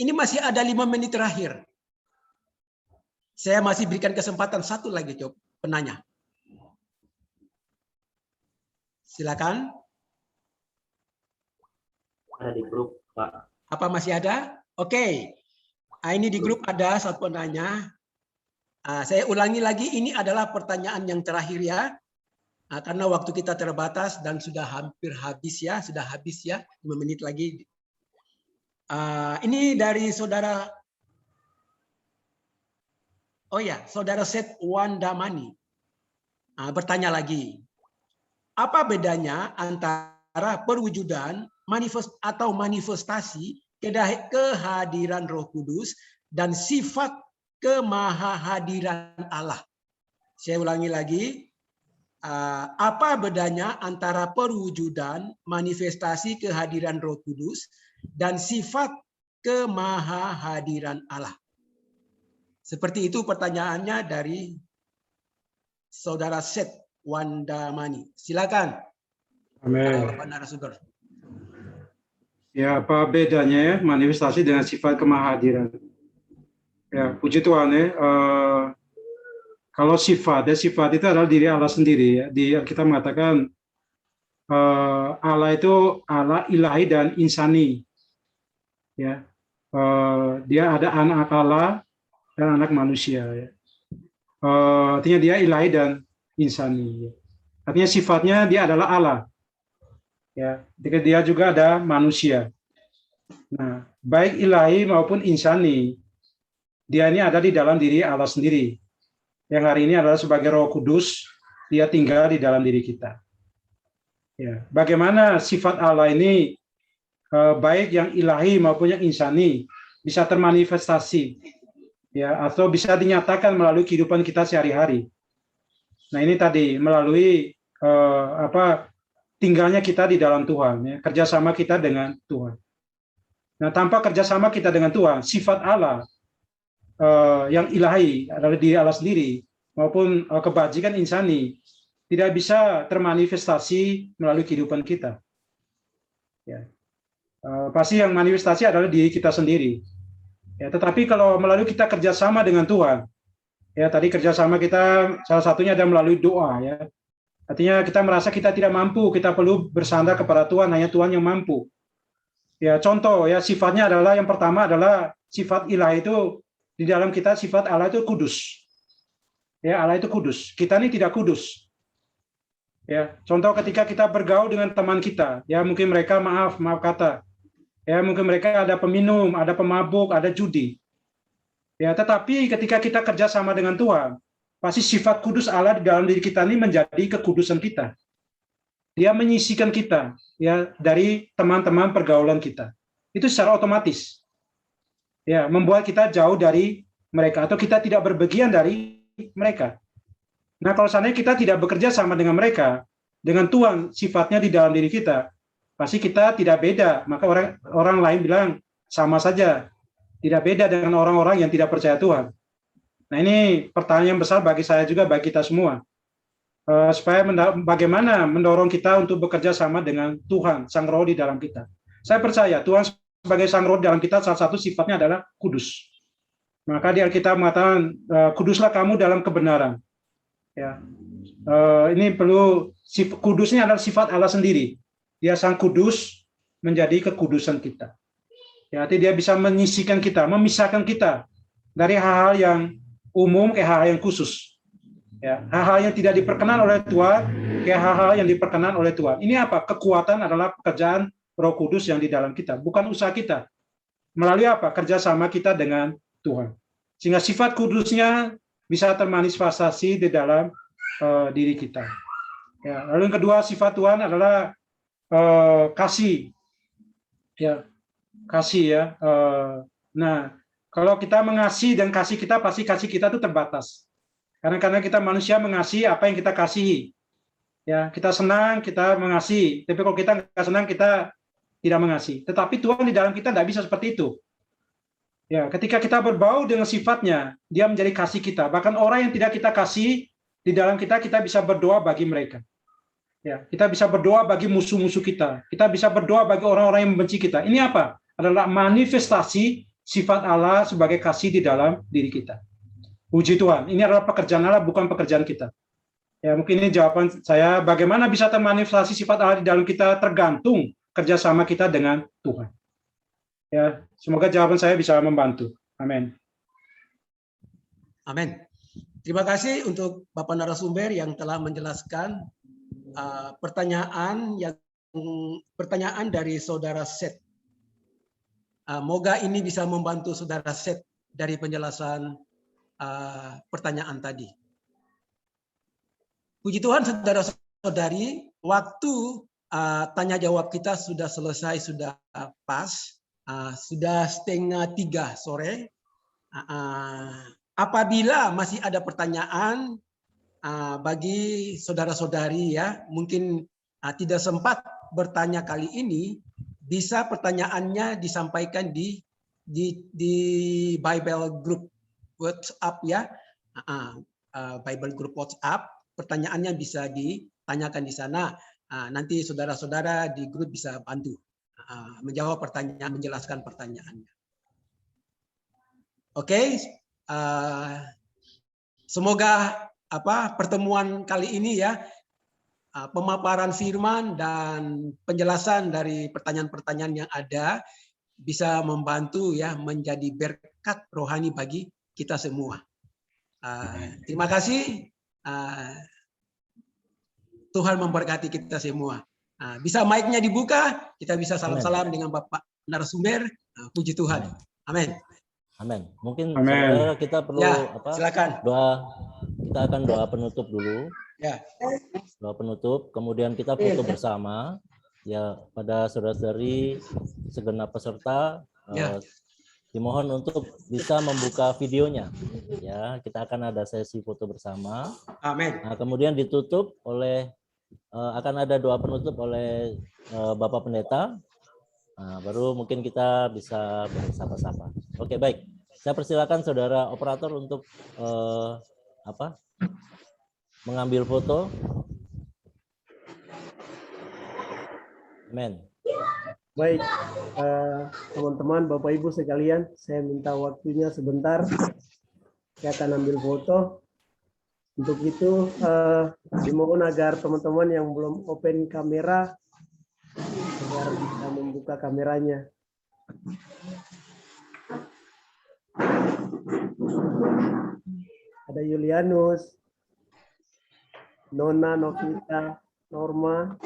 Speaker 8: Ini masih ada 5 menit terakhir. Saya masih berikan kesempatan satu lagi, coba penanya. Silakan.
Speaker 6: Ada di grup, Pak.
Speaker 8: Apa masih ada? Oke. Ini di grup ada satu penanya. Saya ulangi lagi, ini adalah pertanyaan yang terakhir ya. Karena waktu kita terbatas dan sudah hampir habis ya, 5 menit lagi. Ini dari saudara. Oh ya, saudara Seth Wandamani bertanya lagi. Apa bedanya antara perwujudan manifestasi kehadiran Roh Kudus dan sifat kemahahadiran Allah? Saya ulangi lagi. Apa bedanya antara perwujudan manifestasi kehadiran Roh Kudus dan sifat kemahahadiran Allah? Seperti itu pertanyaannya dari saudara Seth Wandamani. Silakan.
Speaker 4: Amin.
Speaker 8: Bapak narasumber.
Speaker 4: Ya, apa bedanya ya manifestasi dengan sifat kemahadiran? Ya, puji Tuhan ya. Kalau sifat itu adalah diri Allah sendiri ya. Kita mengatakan Allah itu Allah ilahi dan insani. Ya, dia ada anak Allah dan anak manusia. Ya. Artinya dia ilahi dan insani. Ya. Artinya sifatnya dia adalah Allah. Ya, dia juga ada manusia. Nah, baik ilahi maupun insani, dia ini ada di dalam diri Allah sendiri. Yang hari ini adalah sebagai Roh Kudus, dia tinggal di dalam diri kita. Ya, bagaimana sifat Allah ini baik yang ilahi maupun yang insani bisa termanifestasi, ya, atau bisa dinyatakan melalui kehidupan kita sehari-hari. Nah, ini tadi melalui tinggalnya kita di dalam Tuhan, ya, kerjasama kita dengan Tuhan. Nah, tanpa kerjasama kita dengan Tuhan, sifat Allah yang ilahi adalah diri Allah sendiri maupun kebajikan insani tidak bisa termanifestasi melalui kehidupan kita. Ya. Pasti yang manifestasi adalah diri kita sendiri. Ya, tetapi kalau melalui kita kerjasama dengan Tuhan, ya tadi kerjasama kita salah satunya ada melalui doa. Ya. Artinya kita merasa kita tidak mampu, kita perlu bersandar kepada Tuhan, hanya Tuhan yang mampu. Ya, contoh ya sifatnya adalah yang pertama adalah sifat ilahi itu di dalam kita sifat Allah itu kudus. Ya, Allah itu kudus. Kita ini tidak kudus. Ya, contoh ketika kita bergaul dengan teman kita, ya mungkin mereka maaf kata. Ya, mungkin mereka ada peminum, ada pemabuk, ada judi. Ya, tetapi ketika kita kerjasama dengan Tuhan, pasti sifat kudus Allah di dalam diri kita ini menjadi kekudusan kita. Dia menyisikan kita ya dari teman-teman pergaulan kita. Itu secara otomatis. Ya, membuat kita jauh dari mereka atau kita tidak berbagian dari mereka. Nah, kalau seandainya kita tidak bekerja sama dengan mereka, dengan Tuhan sifatnya di dalam diri kita, pasti kita tidak beda. Maka orang lain bilang sama saja, tidak beda dengan orang-orang yang tidak percaya Tuhan. Nah, ini pertanyaan besar bagi saya juga, bagi kita semua. Supaya bagaimana mendorong kita untuk bekerja sama dengan Tuhan, Sang Roh di dalam kita. Saya percaya Tuhan sebagai Sang Roh di dalam kita, salah satu sifatnya adalah kudus. Maka di Alkitab mengatakan, kuduslah kamu dalam kebenaran. Ya, ini perlu, kudusnya adalah sifat Allah sendiri. Dia Sang Kudus menjadi kekudusan kita. Ya, artinya dia bisa menyisikan kita, memisahkan kita dari hal-hal yang umum ke hal-hal yang khusus. Ya, hal-hal yang tidak diperkenan oleh Tuhan ke hal-hal yang diperkenan oleh Tuhan. Ini apa? Kekuatan adalah pekerjaan Roh Kudus yang di dalam kita, bukan usaha kita. Melalui apa? Kerjasama kita dengan Tuhan. Sehingga sifat kudusnya bisa termanifestasi di dalam diri kita. Ya, lalu yang kedua, sifat Tuhan adalah kasih. Ya, kasih ya. Nah, kalau kita mengasihi dan kasih kita, pasti kasih kita itu terbatas. Karena kita manusia mengasihi apa yang kita kasihi. Ya, kita senang, kita mengasihi. Tapi kalau kita nggak senang, kita tidak mengasihi. Tetapi Tuhan di dalam kita tidak bisa seperti itu. Ya, ketika kita berbau dengan sifatnya, dia menjadi kasih kita. Bahkan orang yang tidak kita kasih, di dalam kita bisa berdoa bagi mereka. Ya, kita bisa berdoa bagi musuh-musuh kita. Kita bisa berdoa bagi orang-orang yang membenci kita. Ini apa? Adalah manifestasi sifat Allah sebagai kasih di dalam diri kita. Puji Tuhan. Ini adalah pekerjaan Allah, bukan pekerjaan kita. Ya, mungkin ini jawaban saya. Bagaimana bisa termanifestasi sifat Allah di dalam kita tergantung kerjasama kita dengan Tuhan. Ya, semoga jawaban saya bisa membantu. Amin.
Speaker 8: Amin. Terima kasih untuk Bapak narasumber yang telah menjelaskan pertanyaan dari saudara Seth. Moga ini bisa membantu saudara Seth dari penjelasan pertanyaan tadi. Puji Tuhan, saudara-saudari, waktu tanya jawab kita sudah selesai, sudah pas, sudah 2:30 sore. Apabila masih ada pertanyaan bagi saudara-saudari ya, mungkin tidak sempat bertanya kali ini, bisa pertanyaannya disampaikan di Bible Group WhatsApp ya, Bible Group WhatsApp. Pertanyaannya bisa ditanyakan di sana. Nanti saudara-saudara di grup bisa bantu menjawab pertanyaan, menjelaskan pertanyaannya. Oke, semoga pertemuan kali ini ya, pemaparan firman dan penjelasan dari pertanyaan-pertanyaan yang ada bisa membantu ya menjadi berkat rohani bagi kita semua. Terima kasih. Tuhan memberkati kita semua. Bisa mic-nya dibuka, kita bisa salam-salam dengan Bapak narasumber. Puji Tuhan. Amin.
Speaker 1: Amin. Mungkin
Speaker 4: Amin.
Speaker 1: saudara kita perlu
Speaker 8: Ya, silakan.
Speaker 1: doa. Kita akan doa penutup dulu.
Speaker 8: Ya.
Speaker 1: Doa penutup, kemudian kita foto bersama. Ya, pada saudara-saudari segenap peserta dimohon untuk bisa membuka videonya. Ya, kita akan ada sesi foto bersama.
Speaker 8: Amin.
Speaker 1: Nah, kemudian ditutup oleh akan ada doa penutup oleh Bapak Pendeta. Nah, baru mungkin kita bisa bersapa-sapa. Oke, baik. Saya persilakan saudara operator untuk mengambil foto. Amin.
Speaker 10: Baik, teman-teman, Bapak Ibu sekalian, saya minta waktunya sebentar. Saya akan ambil foto. Untuk itu, dimohon agar teman-teman yang belum open kamera, agar bisa membuka kameranya. Ada Yulianus, Nona, Novita, Norma.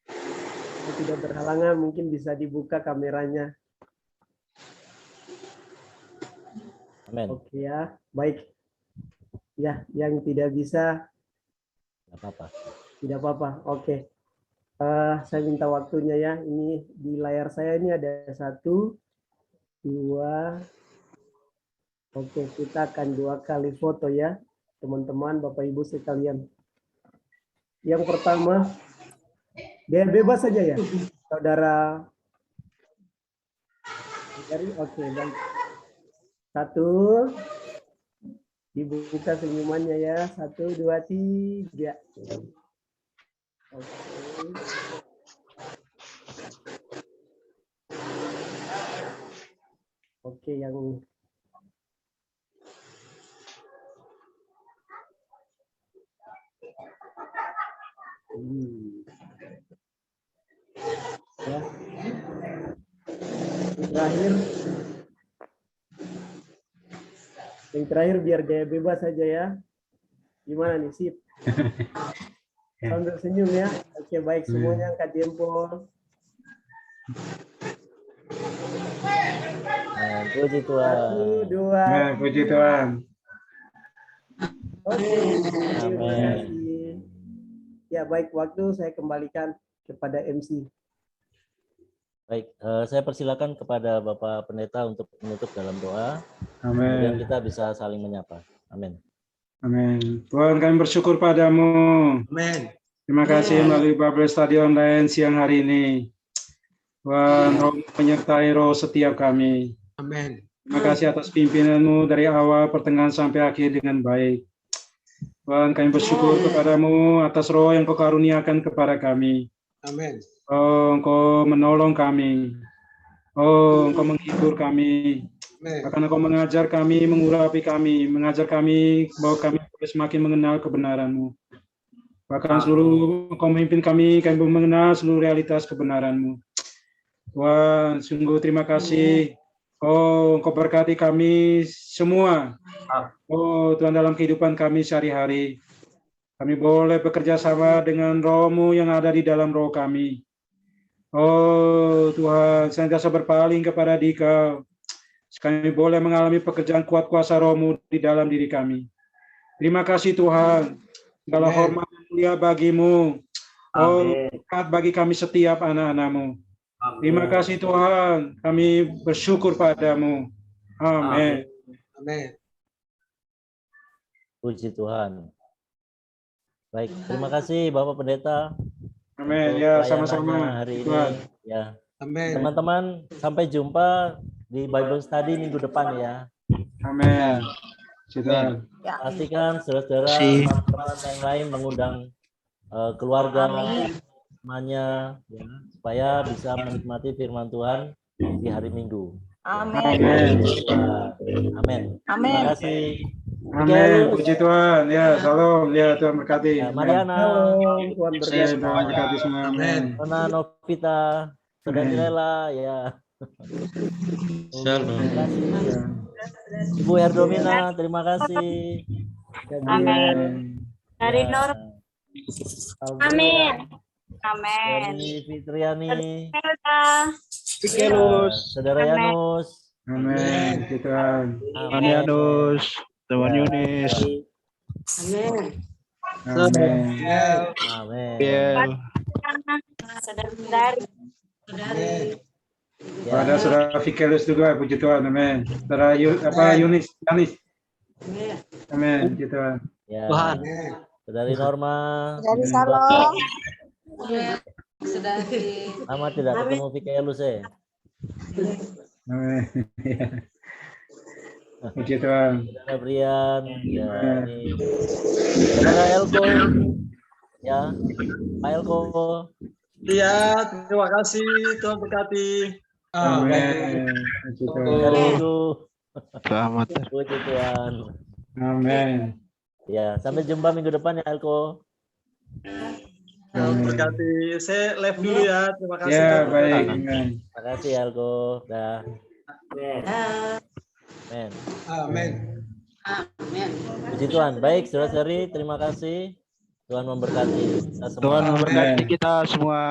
Speaker 10: Kalau tidak berhalangan, mungkin bisa dibuka kameranya.
Speaker 1: Amin.
Speaker 10: Oke ya, baik. Ya, yang tidak bisa,
Speaker 1: Tidak apa-apa.
Speaker 10: tidak apa-apa. Oke. Saya minta waktunya ya. Ini di layar saya ini ada 1, 2. Oke, kita akan 2 kali foto ya, teman-teman, Bapak Ibu sekalian. Yang pertama, dia bebas saja ya, saudara. Oke, baik. 1, dibuka senyumannya ya. 1, 2, 3. Oke. Oke, yang ya. Yang terakhir biar gaya bebas saja ya. Gimana nih, sip? Sambil senyum ya. Oke, baik, semuanya angkat jempol.
Speaker 1: Puji Tuhan.
Speaker 10: 1, 2.
Speaker 4: Puji Tuhan.
Speaker 10: Oke, terima
Speaker 1: Amin.
Speaker 10: kasih. Ya, baik, waktu saya kembalikan kepada MC.
Speaker 1: Baik, saya persilakan kepada Bapak Pendeta untuk menutup dalam doa. Kemudian
Speaker 4: Amin.
Speaker 1: kita bisa saling menyapa. Amin.
Speaker 4: Amin. Tuhan, kami bersyukur padamu.
Speaker 8: Amin.
Speaker 4: Terima kasih melalui Bible Study Online siang hari ini. Tuhan, Roh menyertai roh setiap kami.
Speaker 8: Amin.
Speaker 4: Terima kasih atas pimpinanmu dari awal, pertengahan, sampai akhir dengan baik. Tuhan, kami bersyukur kepadamu atas roh yang kau karuniakan kepada kami.
Speaker 8: Amin.
Speaker 4: Oh, engkau menolong kami. Oh, engkau menghibur kami.
Speaker 8: Amin.
Speaker 4: Bahkan engkau mengajar kami, mengurapi kami, mengajar kami bahwa kami boleh semakin mengenal kebenaran-Mu. Bahkan seluruh engkau memimpin kami mengenal seluruh realitas kebenaran-Mu. Tuhan, sungguh terima kasih. Oh, engkau berkati kami semua. Oh, Tuhan, dalam kehidupan kami sehari-hari. Kami boleh bekerja sama dengan roh-Mu yang ada di dalam roh kami. Oh, Tuhan, senantiasa berpaling kepada Dikau. Kami boleh mengalami pekerjaan kuat kuasa roh-Mu di dalam diri kami. Terima kasih Tuhan. Segala hormat dan mulia bagi-Mu. Oh, berkat bagi kami setiap anak-anak-Mu. Terima kasih Tuhan. Kami bersyukur padamu. Amin.
Speaker 8: Amin.
Speaker 1: Puji Tuhan. Baik, terima kasih Bapak Pendeta.
Speaker 4: Amin.
Speaker 1: untuk
Speaker 4: Ya,
Speaker 1: pelayanannya
Speaker 4: sama-sama.
Speaker 1: hari
Speaker 4: Tuhan.
Speaker 1: ini. Ya,
Speaker 8: Amin.
Speaker 1: teman-teman, sampai jumpa di Bible Study minggu depan ya.
Speaker 4: Amin. Tuhan.
Speaker 1: Pastikan saudara-saudara, teman-teman yang lain mengundang keluarga, temannya, ya, supaya bisa menikmati firman Tuhan di hari Minggu.
Speaker 5: Amin.
Speaker 1: Amin.
Speaker 5: Amin.
Speaker 1: Terima kasih.
Speaker 4: Amin. Puji Tuhan. Ya, salam. Ya, Tuhan berkati.
Speaker 1: Ya, Mariana,
Speaker 10: Shalom, Tuhan
Speaker 4: Ya,
Speaker 10: berkati.
Speaker 4: Tuhan berkati semua. Amin.
Speaker 1: Nona Novita, Saudara
Speaker 4: Amin.
Speaker 1: Lela, ya.
Speaker 9: Shalom.
Speaker 1: Terima kasih. Ibu Herdomina, terima kasih.
Speaker 7: Amin. Dari
Speaker 1: Ya.
Speaker 7: Nur. Amin. Amin.
Speaker 1: Dari Fitriani,
Speaker 7: Dadah.
Speaker 1: Saudara Yanus.
Speaker 4: Amin. Puji Tuhan.
Speaker 1: Amin.
Speaker 11: Yanus, teman
Speaker 1: Ya.
Speaker 11: Yunis,
Speaker 4: Amin.
Speaker 1: Amin.
Speaker 11: Biel,
Speaker 7: Saudara-saudari.
Speaker 1: Ya.
Speaker 4: Ada saudara Fikelus juga, puji Tuhan. Amin. Saudara Yunis, Yanis. Amin. Puji Tuhan.
Speaker 1: Ya.
Speaker 9: Tuhan.
Speaker 1: Saudari Norma.
Speaker 7: Dari Salom.
Speaker 1: Lama tidak ketemu Fikelus ya.
Speaker 4: Amin. Ya. Puji Tuhan.
Speaker 1: Saudara Brian, ya, ini. Saudara Elko, ya, Pak Elko.
Speaker 9: Iya, terima kasih. Tuhan berkati.
Speaker 4: Amin. Puji
Speaker 1: Hari
Speaker 4: Tuhan.
Speaker 1: Minggu.
Speaker 11: selamat.
Speaker 1: Puji Tuhan.
Speaker 4: Amin.
Speaker 1: Ya, sampai jumpa minggu depan ya Elko.
Speaker 9: Tuhan berkati. Saya live dulu ya. Terima kasih.
Speaker 4: Ya,
Speaker 9: Tuhan
Speaker 4: baik.
Speaker 9: berkati.
Speaker 4: Amin.
Speaker 1: Terima kasih Elko. Dah. Amin.
Speaker 8: Amin.
Speaker 1: Puji Tuhan. Baik, saudara-saudari, terima kasih. Tuhan memberkati kita semua.
Speaker 11: Tuhan memberkati
Speaker 4: Amin.
Speaker 11: kita semua.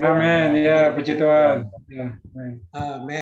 Speaker 4: Amin. Ya, puji Tuhan. Ya, amin.
Speaker 8: Amin.